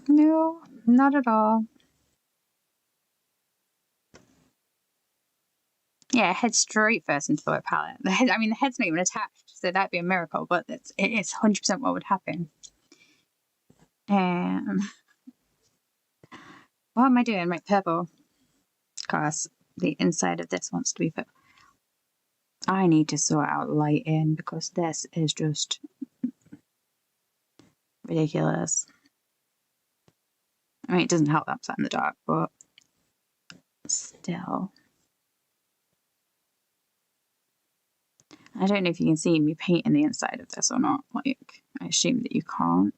No, not at all. Yeah, head straight first into the wet palette. The head, I mean, the head's not even attached, so that'd be a miracle, but it's 100% what would happen. What am I doing? Right, purple. Because the inside of this wants to be purple. I need to sort out lighting because this is just ridiculous. I mean, it doesn't help that I'm sat in the dark, but still. I don't know if you can see me painting the inside of this or not. Like, I assume that you can't.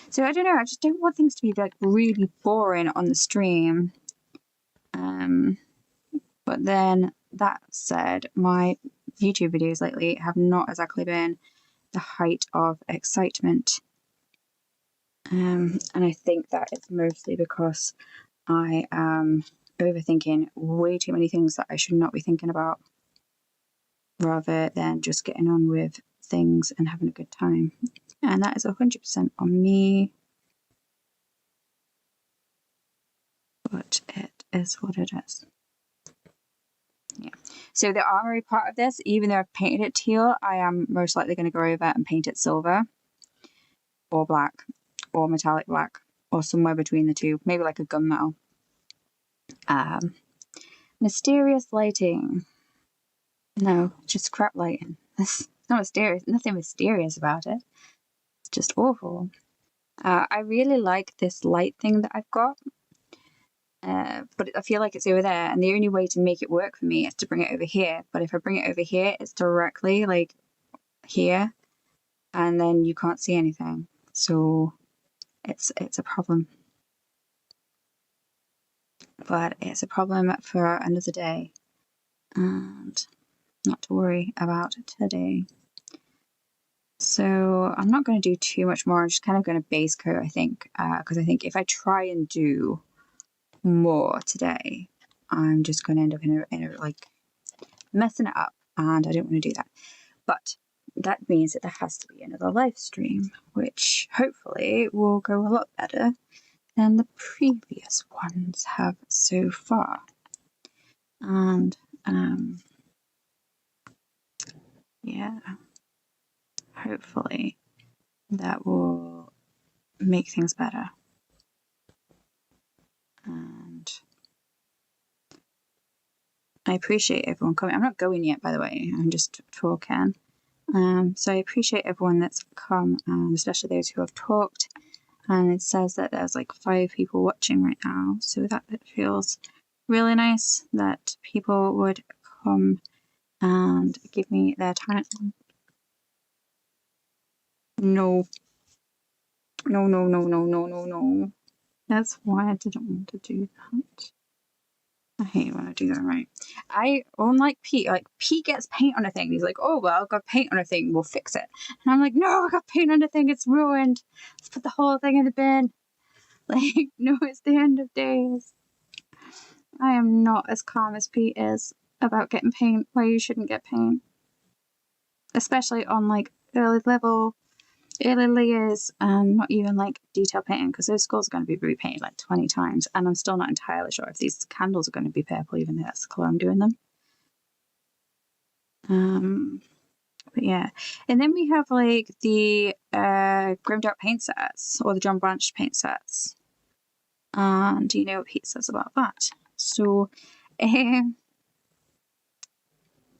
So I don't know, I just don't want things to be like really boring on the stream. But then that said, my YouTube videos lately have not exactly been the height of excitement. And I think that it's mostly because I am overthinking way too many things that I should not be thinking about, rather than just getting on with things and having a good time. And that is 100% on me. But it is what it is. Yeah. So the armory part of this, even though I've painted it teal, I am most likely going to go over and paint it silver or black or metallic black or somewhere between the two, maybe like a gunmetal. Mysterious lighting. No, just crap lighting. It's not mysterious. Nothing mysterious about it. It's just awful. I really like this light thing that I've got. But I feel like it's over there, and the only way to make it work for me is to bring it over here. But if I bring it over here, it's directly like here, and then you can't see anything. So it's a problem. But it's a problem for another day, and not to worry about today. So I'm not going to do too much more. I'm just kind of going to base coat, I think, because I think if I try and do more today, I'm just going to end up in a like messing it up, and I don't want to do that. But that means that there has to be another live stream, which hopefully will go a lot better than the previous ones have so far. And yeah, hopefully that will make things better. And I appreciate everyone coming. I'm not going yet, by the way. I'm just talking. So I appreciate everyone that's come, especially those who have talked. And it says that there's like 5 people watching right now. So that feels really nice that people would come and give me their time. No. No, no, no, no, no, no, no. That's why I didn't want to do that. I hate when I do that, right? Unlike Pete, like Pete gets paint on a thing. He's like, oh, well, I've got paint on a thing. We'll fix it. And I'm like, no, I got paint on a thing. It's ruined. Let's put the whole thing in the bin. Like, no, it's the end of days. I am not as calm as Pete is about getting paint where you shouldn't get paint. Especially on like early level early layers and not even like detail painting, because those skulls are going to be repainted like 20 times, and I'm still not entirely sure if these candles are going to be purple, even though that's the colour I'm doing them. But yeah, and then we have like the Grimdark paint sets, or the John Branch paint sets. And do you know what Pete says about that? So, yeah,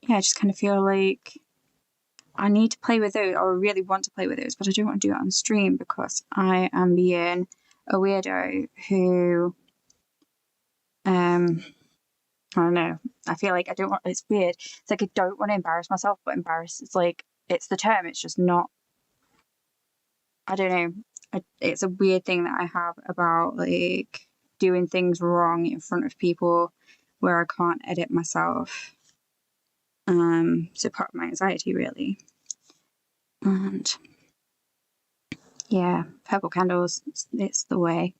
I just kind of feel like I need to play with those, or I really want to play with those, but I don't want to do it on stream because I am being a weirdo who, I don't know. I feel like I don't want, it's weird. It's like I don't want to embarrass myself, but embarrass, it's like, it's the term, it's just not, I don't know. It's a weird thing that I have about like doing things wrong in front of people where I can't edit myself. So part of my anxiety, really. And yeah, purple candles, it's the way.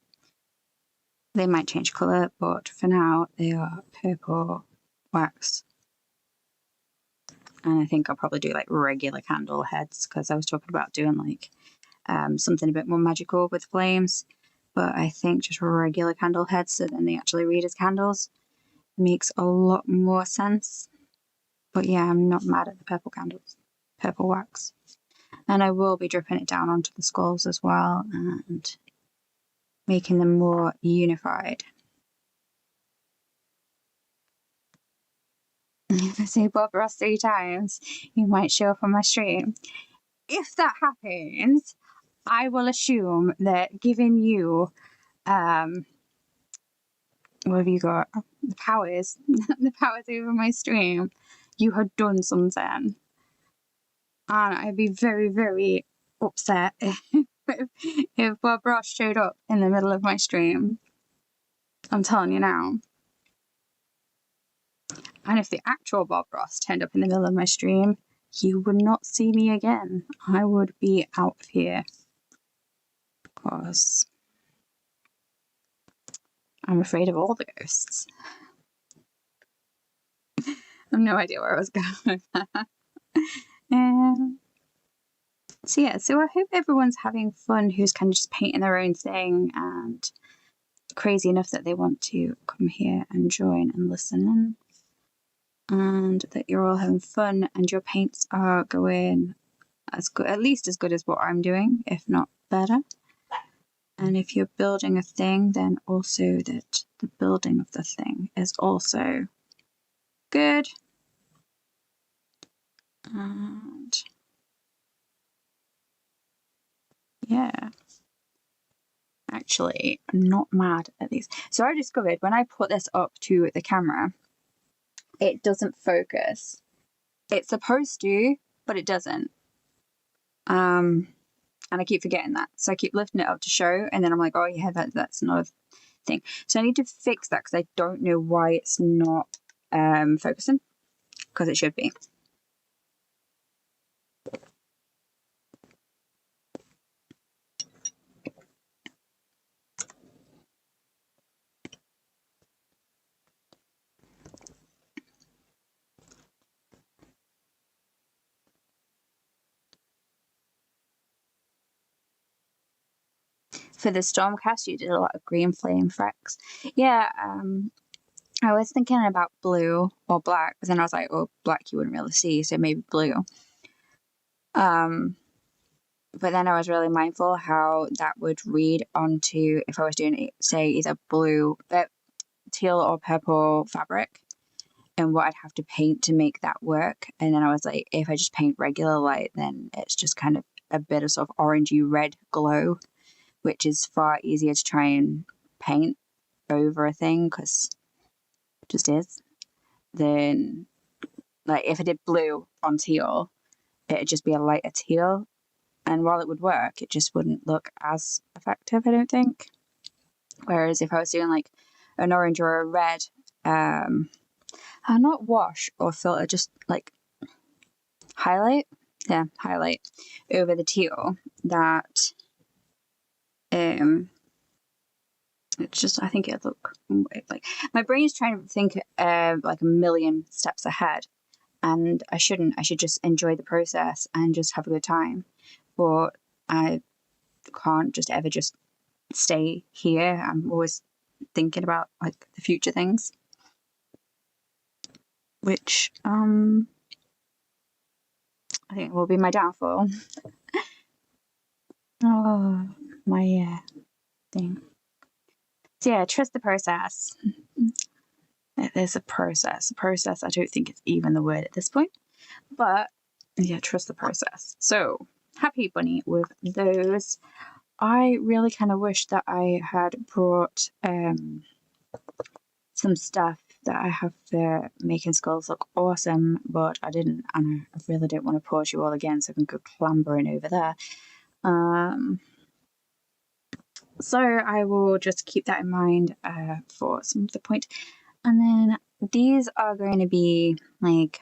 They might change colour, but for now they are purple wax. And I think I'll probably do like regular candle heads, because I was talking about doing like something a bit more magical with flames. But I think just regular candle heads, so then they actually read as candles, makes a lot more sense. But yeah, I'm not mad at the purple candles, purple wax. And I will be dripping it down onto the skulls as well and making them more unified. If I say Bob Ross 3 times, you might show up on my stream. If that happens, I will assume that giving you, what have you got? The powers, the powers over my stream, you had done something. And I'd be very, very upset if Bob Ross showed up in the middle of my stream. I'm telling you now. And if the actual Bob Ross turned up in the middle of my stream, you would not see me again. I would be out of here. Because I'm afraid of all the ghosts. I have no idea where I was going with that. So yeah, so I hope everyone's having fun who's kind of just painting their own thing and crazy enough that they want to come here and join and listen in. And that you're all having fun and your paints are going as good, at least as good as what I'm doing, if not better. And if you're building a thing, then also that the building of the thing is also good. And yeah, actually, I'm not mad at these. So I discovered when I put this up to the camera, it doesn't focus. It's supposed to, but it doesn't. And I keep forgetting that. So I keep lifting it up to show, and then I'm like, oh yeah, that's another thing. So I need to fix that, because I don't know why it's not focusing, because it should be. For the Stormcast, you did a lot of green flame frecks. Yeah, I was thinking about blue or black, but then I was like, oh, black you wouldn't really see, so maybe blue. But then I was really mindful how that would read onto, if I was doing, say, either blue, teal or purple fabric, and what I'd have to paint to make that work. And then I was like, if I just paint regular light, then it's just kind of a bit of sort of orangey red glow, which is far easier to try and paint over a thing, because it just is. Then, like, if I did blue on teal, it'd just be a lighter teal. And while it would work, it just wouldn't look as effective, I don't think. Whereas if I was doing like an orange or a red, not wash or filter, just like highlight. Yeah, highlight over the teal, that it's just, I think it'd look like, my brain is trying to think like a million steps ahead, and I shouldn't. I should just enjoy the process and just have a good time. But I can't just ever just stay here. I'm always thinking about like the future things, which I think will be my downfall. Oh, my thing. So yeah, trust the process. There's a process. Process, I don't think it's even the word at this point. But yeah, trust the process. So happy bunny with those. I really kind of wish that I had brought some stuff that I have for making skulls look awesome, but I didn't, and I really don't want to pause you all again, so I can go clambering over there. So I will just keep that in mind for some of the point. And then these are going to be like,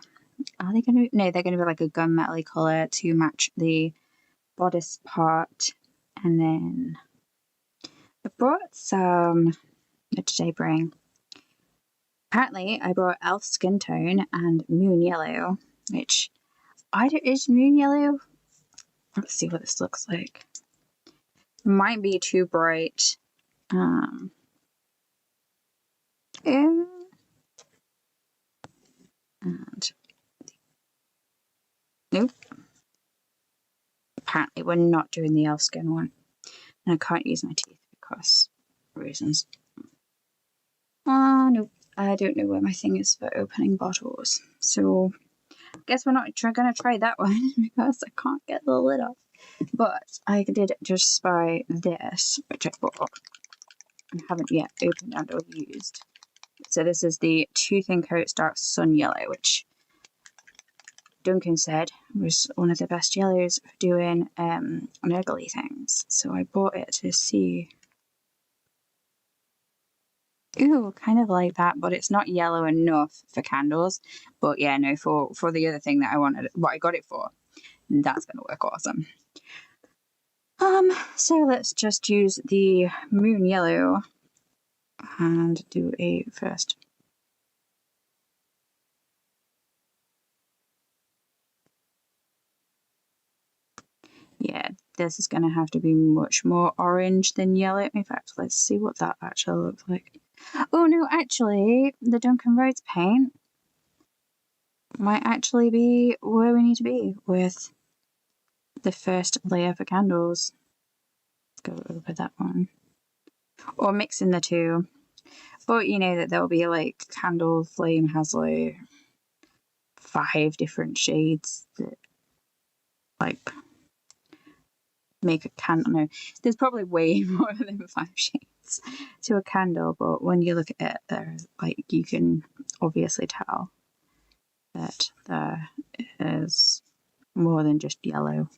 are they going to, no, they're going to be like a gunmetal colour to match the bodice part. And then I brought some, what did I bring? Apparently I brought elf skin tone and moon yellow, which is moon yellow? Let's see what this looks like. Might be too bright. And nope. Apparently we're not doing the elf skin one. And I can't use my teeth because reasons. Nope. I don't know where my thing is for opening bottles. So I guess we're not going to try that one because I can't get the lid off. But I did just spy this, which I bought and haven't yet opened and or used. So this is the Two Thin Coats Dark Sun Yellow, which Duncan said was one of the best yellows for doing nurgly things. So I bought it to see. Ooh, kind of like that, but it's not yellow enough for candles. But yeah, no, for the other thing that I wanted, what I got it for, that's going to work awesome. So let's just use the moon yellow and do a first. Yeah, this is going to have to be much more orange than yellow. In fact, let's see what that actually looks like. Oh no, actually, the Duncan Rhodes paint might actually be where we need to be with the first layer for candles. Let's go over that one. Or mixing the two. But you know that there'll be like candle flame has like 5 different shades that like make a candle. No, there's probably way more than 5 shades to a candle, but when you look at it, there's like you can obviously tell that there is more than just yellow.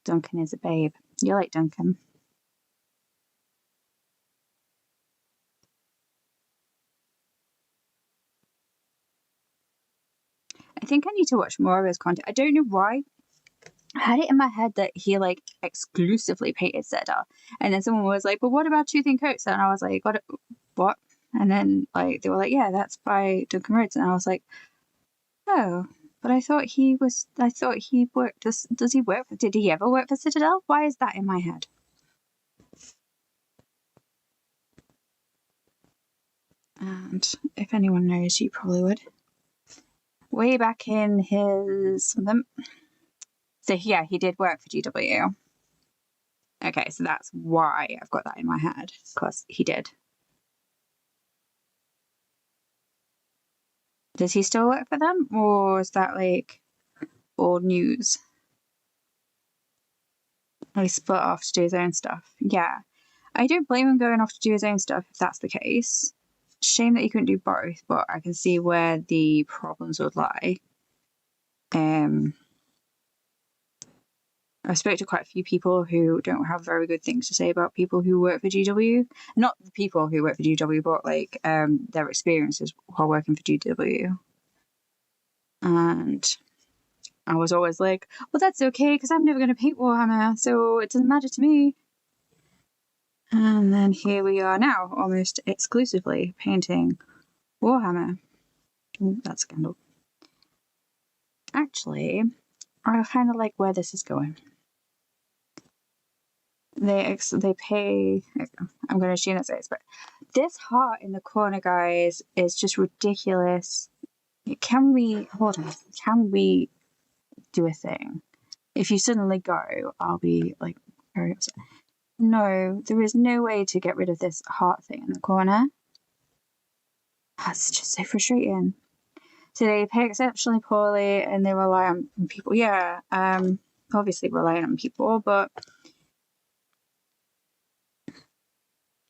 Duncan is a babe. You like Duncan? I think I need to watch more of his content. I don't know why. I had it in my head that he like exclusively painted Citadel, and then someone was like, "But what about Two Thin Coats?" And I was like, "What?" And then like they were like, "Yeah, that's by Duncan Rhodes," and I was like, "Oh." But I thought he worked. Does he work? Did he ever work for Citadel? Why is that in my head? And if anyone knows, you probably would. Way back in his something. So yeah, he did work for GW. Okay, so that's why I've got that in my head, because he did. Does he still work for them, or is that like old news? He split off to do his own stuff. Yeah, I don't blame him going off to do his own stuff if that's the case. Shame that he couldn't do both, but I can see where the problems would lie. I spoke to quite a few people who don't have very good things to say about people who work for GW. Not the people who work for GW, but like their experiences while working for GW. And I was always like, well, that's okay, because I'm never going to paint Warhammer, so it doesn't matter to me. And then here we are now, almost exclusively painting Warhammer. Ooh, that's a candle. actually, I kind of like where this is going. They pay. I'm going to assume that's it, but this heart in the corner, guys, is just ridiculous. Can we hold on? Can we do a thing? If you suddenly go, I'll be like very upset. No, there is no way to get rid of this heart thing in the corner. That's just so frustrating. So they pay exceptionally poorly and they rely on people. Yeah, obviously relying on people, but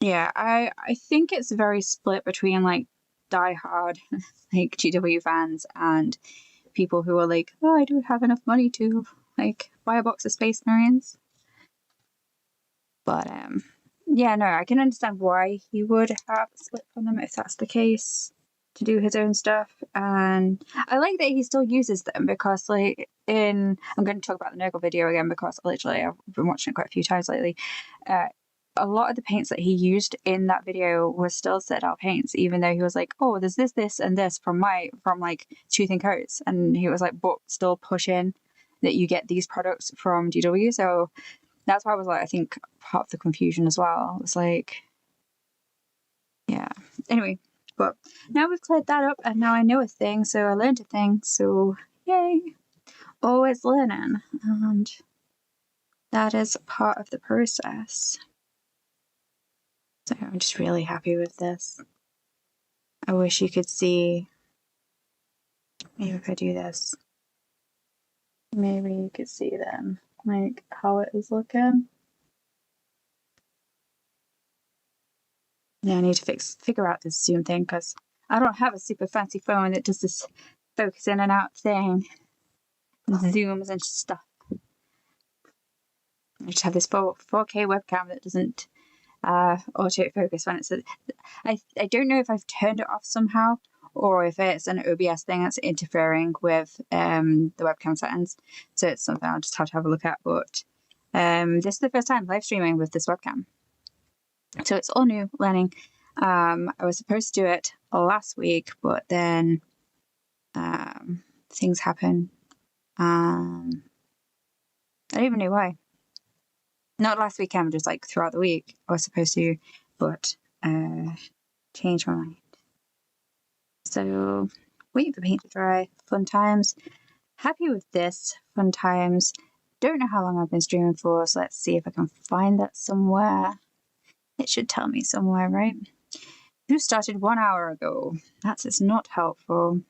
yeah, I think it's very split between like diehard like GW fans and people who are like, oh, I don't have enough money to like buy a box of Space Marines. But yeah, no, I can understand why he would have a slip on them if that's the case, to do his own stuff. And I like that he still uses them because like I'm going to talk about the Nurgle video again because literally I've been watching it quite a few times lately. A lot of the paints that he used in that video was still Citadel paints, even though he was like, oh, there's this, and this from like Tooth and Coats. And he was like, but still pushing that you get these products from GW. So that's why I was like, I think part of the confusion as well. It was like, yeah. Anyway, but now we've cleared that up and now I know a thing. So I learned a thing. So yay. Always learning. And that is part of the process. So I'm just really happy with this. I wish you could see. Maybe if I do this. Maybe you could see then, like how it is looking. Yeah, I need to figure out this Zoom thing because I don't have a super fancy phone that does this focus in and out thing, zooms and stuff. I just have this 4K webcam that doesn't autofocus when it's. I don't know if I've turned it off somehow or if it's an OBS thing that's interfering with the webcam settings. So it's something I'll just have to have a look at. But this is the first time live streaming with this webcam. So it's all new learning. I was supposed to do it last week, but then things happen. I don't even know why. Not last weekend, just like throughout the week. I was supposed to, but changed my mind. So waiting for paint to dry. Fun times. Happy with this. Fun times. Don't know how long I've been streaming for, so let's see if I can find that somewhere. It should tell me somewhere, right? Who started 1 hour ago? It's not helpful.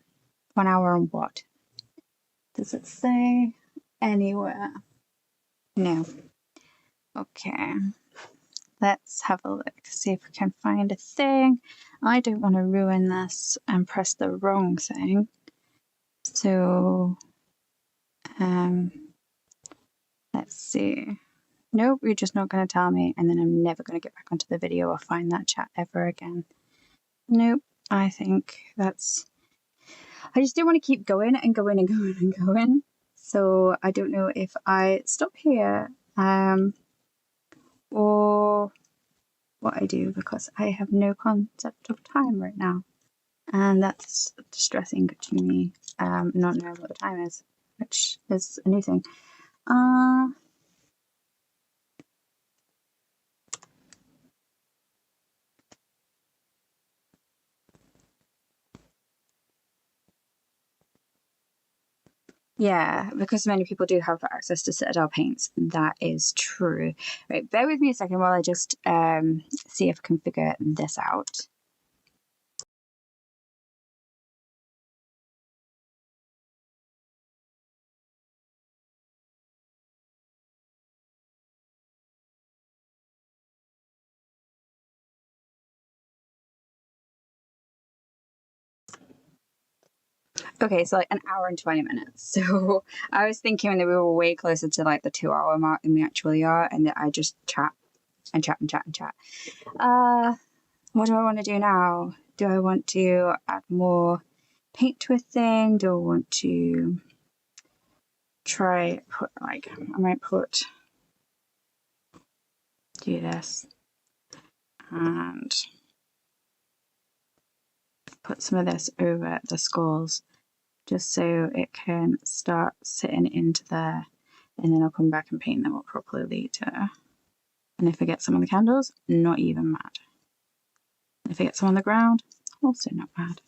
1 hour on what? Does it say anywhere? No. Okay. Let's have a look to see if we can find a thing. I don't want to ruin this and press the wrong thing. So, let's see. Nope, you're just not going to tell me, and then I'm never going to get back onto the video or find that chat ever again. Nope, I think that's... I just don't want to keep going and going and going and going. So I don't know if I stop here or what I do, because I have no concept of time right now. And that's distressing to me, not knowing what the time is, which is a new thing. Yeah, because many people do have access to Citadel paints. That is true. Right, bear with me a second while I just see if I can figure this out. Okay, so like an hour and 20 minutes. So I was thinking that we were way closer to like the 2 hour mark than we actually are, and that I just chat and chat and chat and chat. What do I want to do now? Do I want to add more paint to a thing? Do I want to try put like, I might do this and put some of this over the skulls just so it can start sitting into there, and then I'll come back and paint them up properly later. And if I get some on the candles, not even mad. If I get some on the ground, also not bad.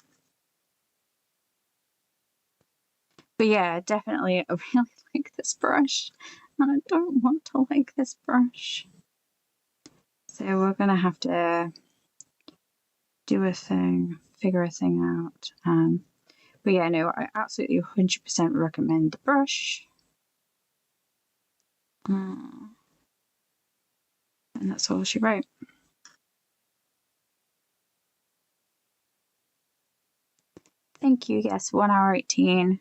But yeah, definitely I really like this brush. And I don't want to like this brush. So we're going to have to do a thing, figure a thing out. But yeah, no, I absolutely 100% recommend the brush. And that's all she wrote. Thank you. Yes, 1 hour 18.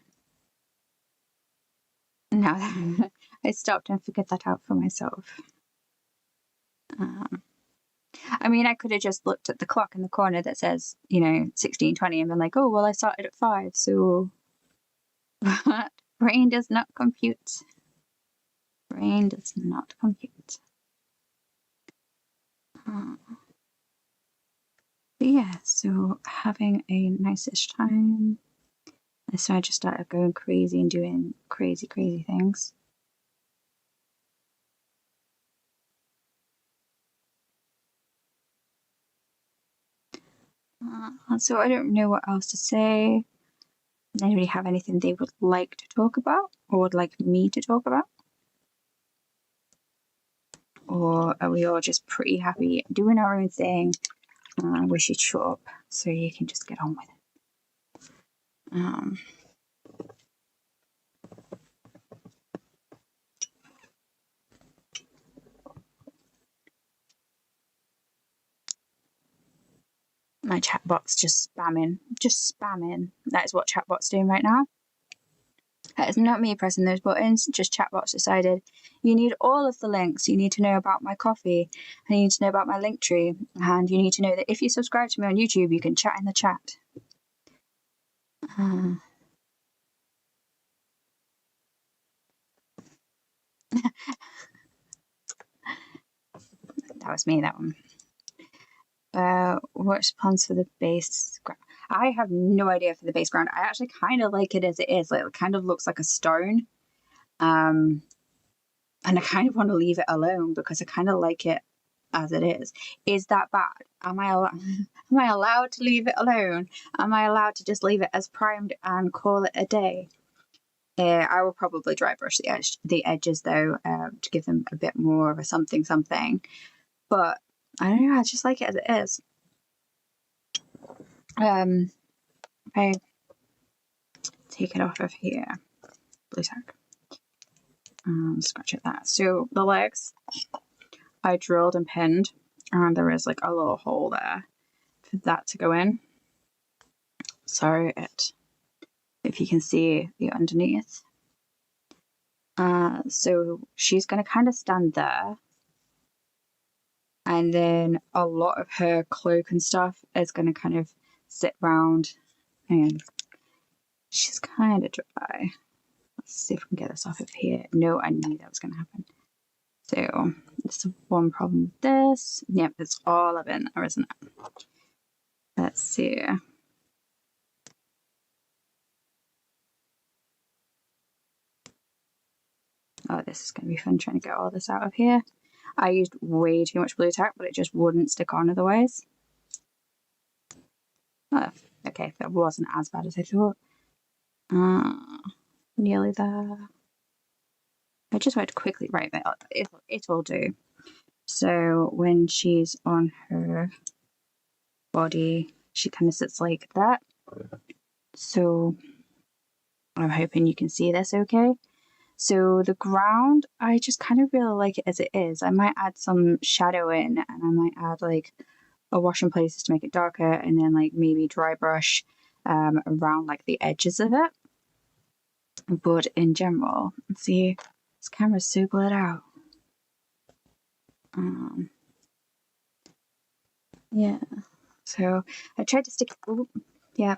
Now I stopped and figured that out for myself. I mean, I could have just looked at the clock in the corner that says, 16:20 and been like, oh, well, I started at 5, so. But brain does not compute. Brain does not compute. But yeah, so having a nice-ish time. And so I just started going crazy and doing crazy things. So I don't know what else to say. Does anybody have anything they would like to talk about or would like me to talk about? Or are we all just pretty happy doing our own thing? We should shut up so you can just get on with it. My chatbot's just spamming. That is what chatbot's doing right now. That is not me pressing those buttons, just chatbot's decided. You need all of the links. You need to know about my coffee, and you need to know about my link tree, and you need to know that if you subscribe to me on YouTube, you can chat in the chat. That was me, that one. What's plans for the base ground? I have no idea for the base ground. I actually kind of like it as it is. Like, it kind of looks like a stone. And I kind of want to leave it alone because I kind of like it as it is. Is that bad? Am I allowed to leave it alone? Am I allowed to just leave it as primed and call it a day? I will probably dry brush the edges though, to give them a bit more of a something. But I don't know, I just like it as it is. I take it off of here, blue tack, scratch at that. So the legs, I drilled and pinned, and there is like a little hole there for that to go in. So if you can see the underneath. So she's going to kind of stand there, and then a lot of her cloak and stuff is going to kind of sit round, and she's kind of dry. Let's see if we can get this off of here. No, I knew that was going to happen. So this is one problem with this. Yep, it's all of it, or isn't it? Let's see. Oh, this is going to be fun trying to get all this out of here. I used way too much blue tack, but it just wouldn't stick on otherwise. Oh, okay, that wasn't as bad as I thought. Nearly there. I just want to quickly write that. It'll do. So when she's on her body, she kind of sits like that. So I'm hoping you can see this okay. So the ground, I just kind of really like it as it is. I might add some shadow in, and I might add like a wash in places to make it darker, and then like maybe dry brush around like the edges of it. But in general, see, this camera's so blurred out. Yeah. So I tried to stick. Oh, yeah,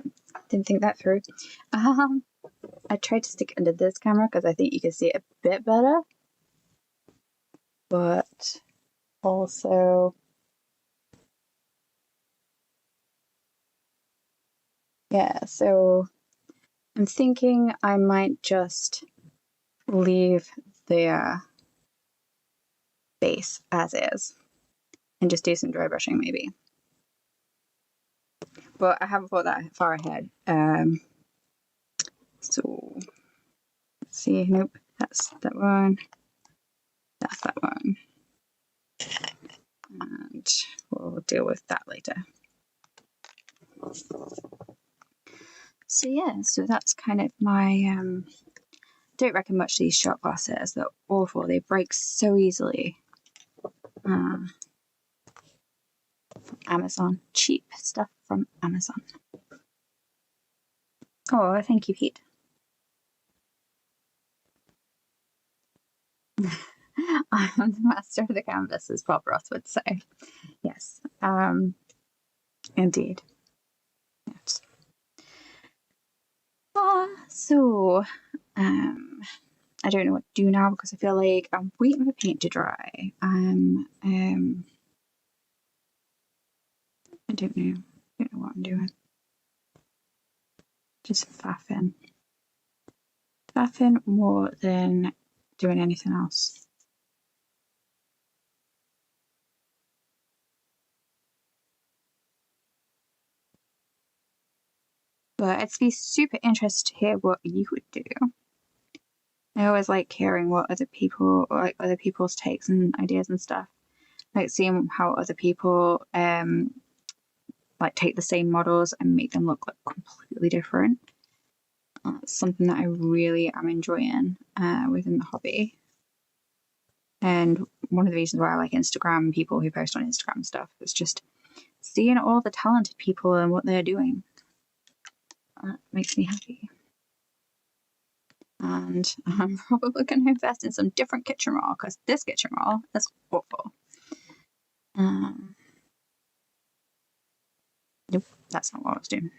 didn't think that through. I tried to stick it under this camera because I think you can see it a bit better. But also, yeah, so I'm thinking I might just leave the base as is and just do some dry brushing maybe. But I haven't thought that far ahead. So let's see. Nope, that's that one. That's that one. And we'll deal with that later. So yeah, so that's kind of my don't recommend much these shot glasses. They're awful. They break so easily. Amazon. Cheap stuff from Amazon. Oh, thank you, Pete. I am the master of the canvas, as Bob Ross would say. Yes. Indeed. Yes. So, I don't know what to do now because I feel like I'm waiting for paint to dry. I don't know. I don't know what I'm doing. Just faffing. Faffing more than doing anything else. But it'd be super interesting to hear what you would do. I always like hearing what other people, or like other people's takes and ideas and stuff. Like seeing how other people like take the same models and make them look like completely different. It's something that I really am enjoying within the hobby. And one of the reasons why I like Instagram, people who post on Instagram stuff, is just seeing all the talented people and what they're doing. That makes me happy. And I'm probably going to invest in some different kitchen roll because this kitchen roll is awful. Nope, that's not what I was doing.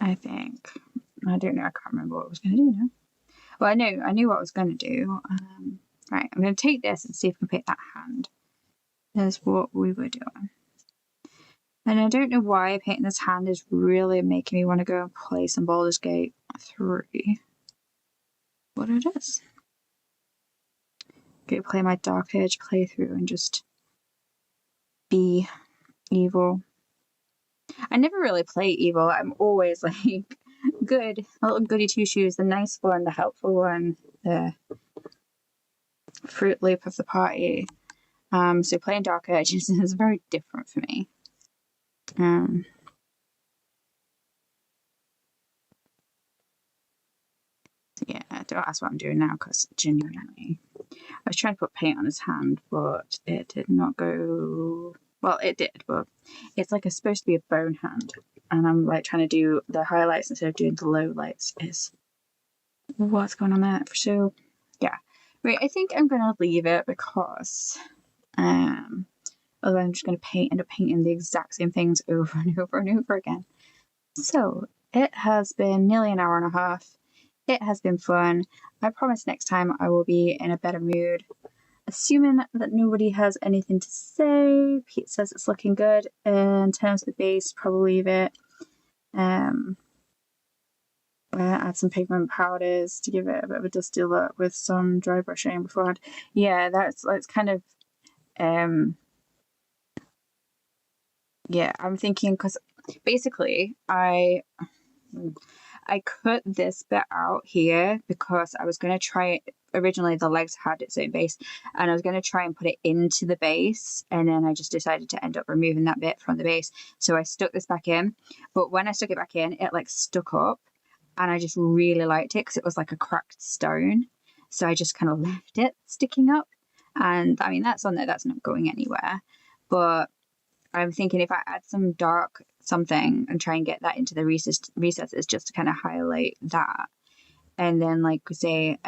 I think, I don't know, I can't remember what I was going to do now. Well, I knew what I was going to do. Right, I'm going to take this and see if I can pick that hand. That's what we were doing. And I don't know why painting this hand is really making me want to go and play some Baldur's Gate 3. But it is. Go play my Dark Age playthrough and just be evil. I never really play evil. I'm always like good, a little goody two shoes, the nice one, the helpful one, the Fruit Loop of the party. So playing Dark Age is very different for me. Yeah, don't ask what I'm doing now because genuinely, I was trying to put paint on his hand, but it did not go. Well, it did, but it's like it's supposed to be a bone hand, and I'm like trying to do the highlights instead of doing the low lights. Is what's going on there? So, yeah, right. I think I'm gonna leave it because, otherwise I'm just gonna end up painting the exact same things over and over and over again. So it has been nearly an hour and a half. It has been fun. I promise next time I will be in a better mood. Assuming that nobody has anything to say. Pete says it's looking good. In terms of the base, probably leave it. Add some pigment powders to give it a bit of a dusty look with some dry brushing beforehand. Yeah, that's kind of yeah, I'm thinking because basically I cut this bit out here because I was going to try it. Originally the legs had its own base and I was going to try and put it into the base, and then I just decided to end up removing that bit from the base. So I stuck this back in, but when I stuck it back in, it like stuck up, and I just really liked it because it was like a cracked stone. So I just kind of left it sticking up, and I mean that's on there, that's not going anywhere. But I'm thinking if I add some dark something and try and get that into the recesses just to kind of highlight that, and then like say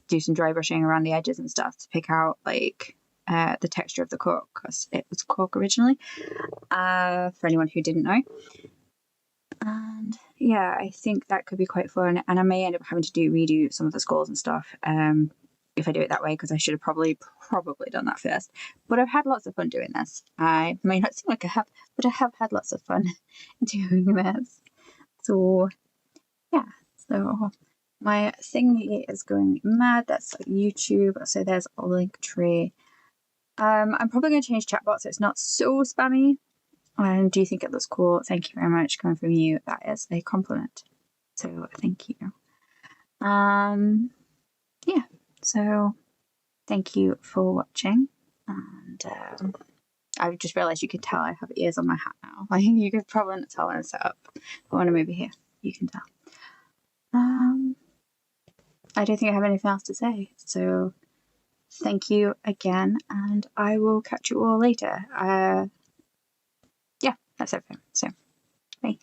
do some dry brushing around the edges and stuff to pick out like the texture of the cork, because it was cork originally, for anyone who didn't know. And yeah, I think that could be quite fun, and I may end up having to redo some of the skulls and stuff if I do it that way, because I should have probably done that first. But I've had lots of fun doing this. I may not seem like I have, but I have had lots of fun doing this. So yeah, so my thingy is going mad. That's like YouTube. So there's a link tree. I'm probably going to change chatbot so it's not so spammy. And do you think it looks cool? Thank you very much. Coming from you, that is a compliment. So thank you. Yeah. So thank you for watching. And I've just realised you can tell I have ears on my hat now. Like you could probably not tell when I set up. But when I'm over here, you can tell. I don't think I have anything else to say. So thank you again, and I will catch you all later. Yeah, that's everything. So, bye.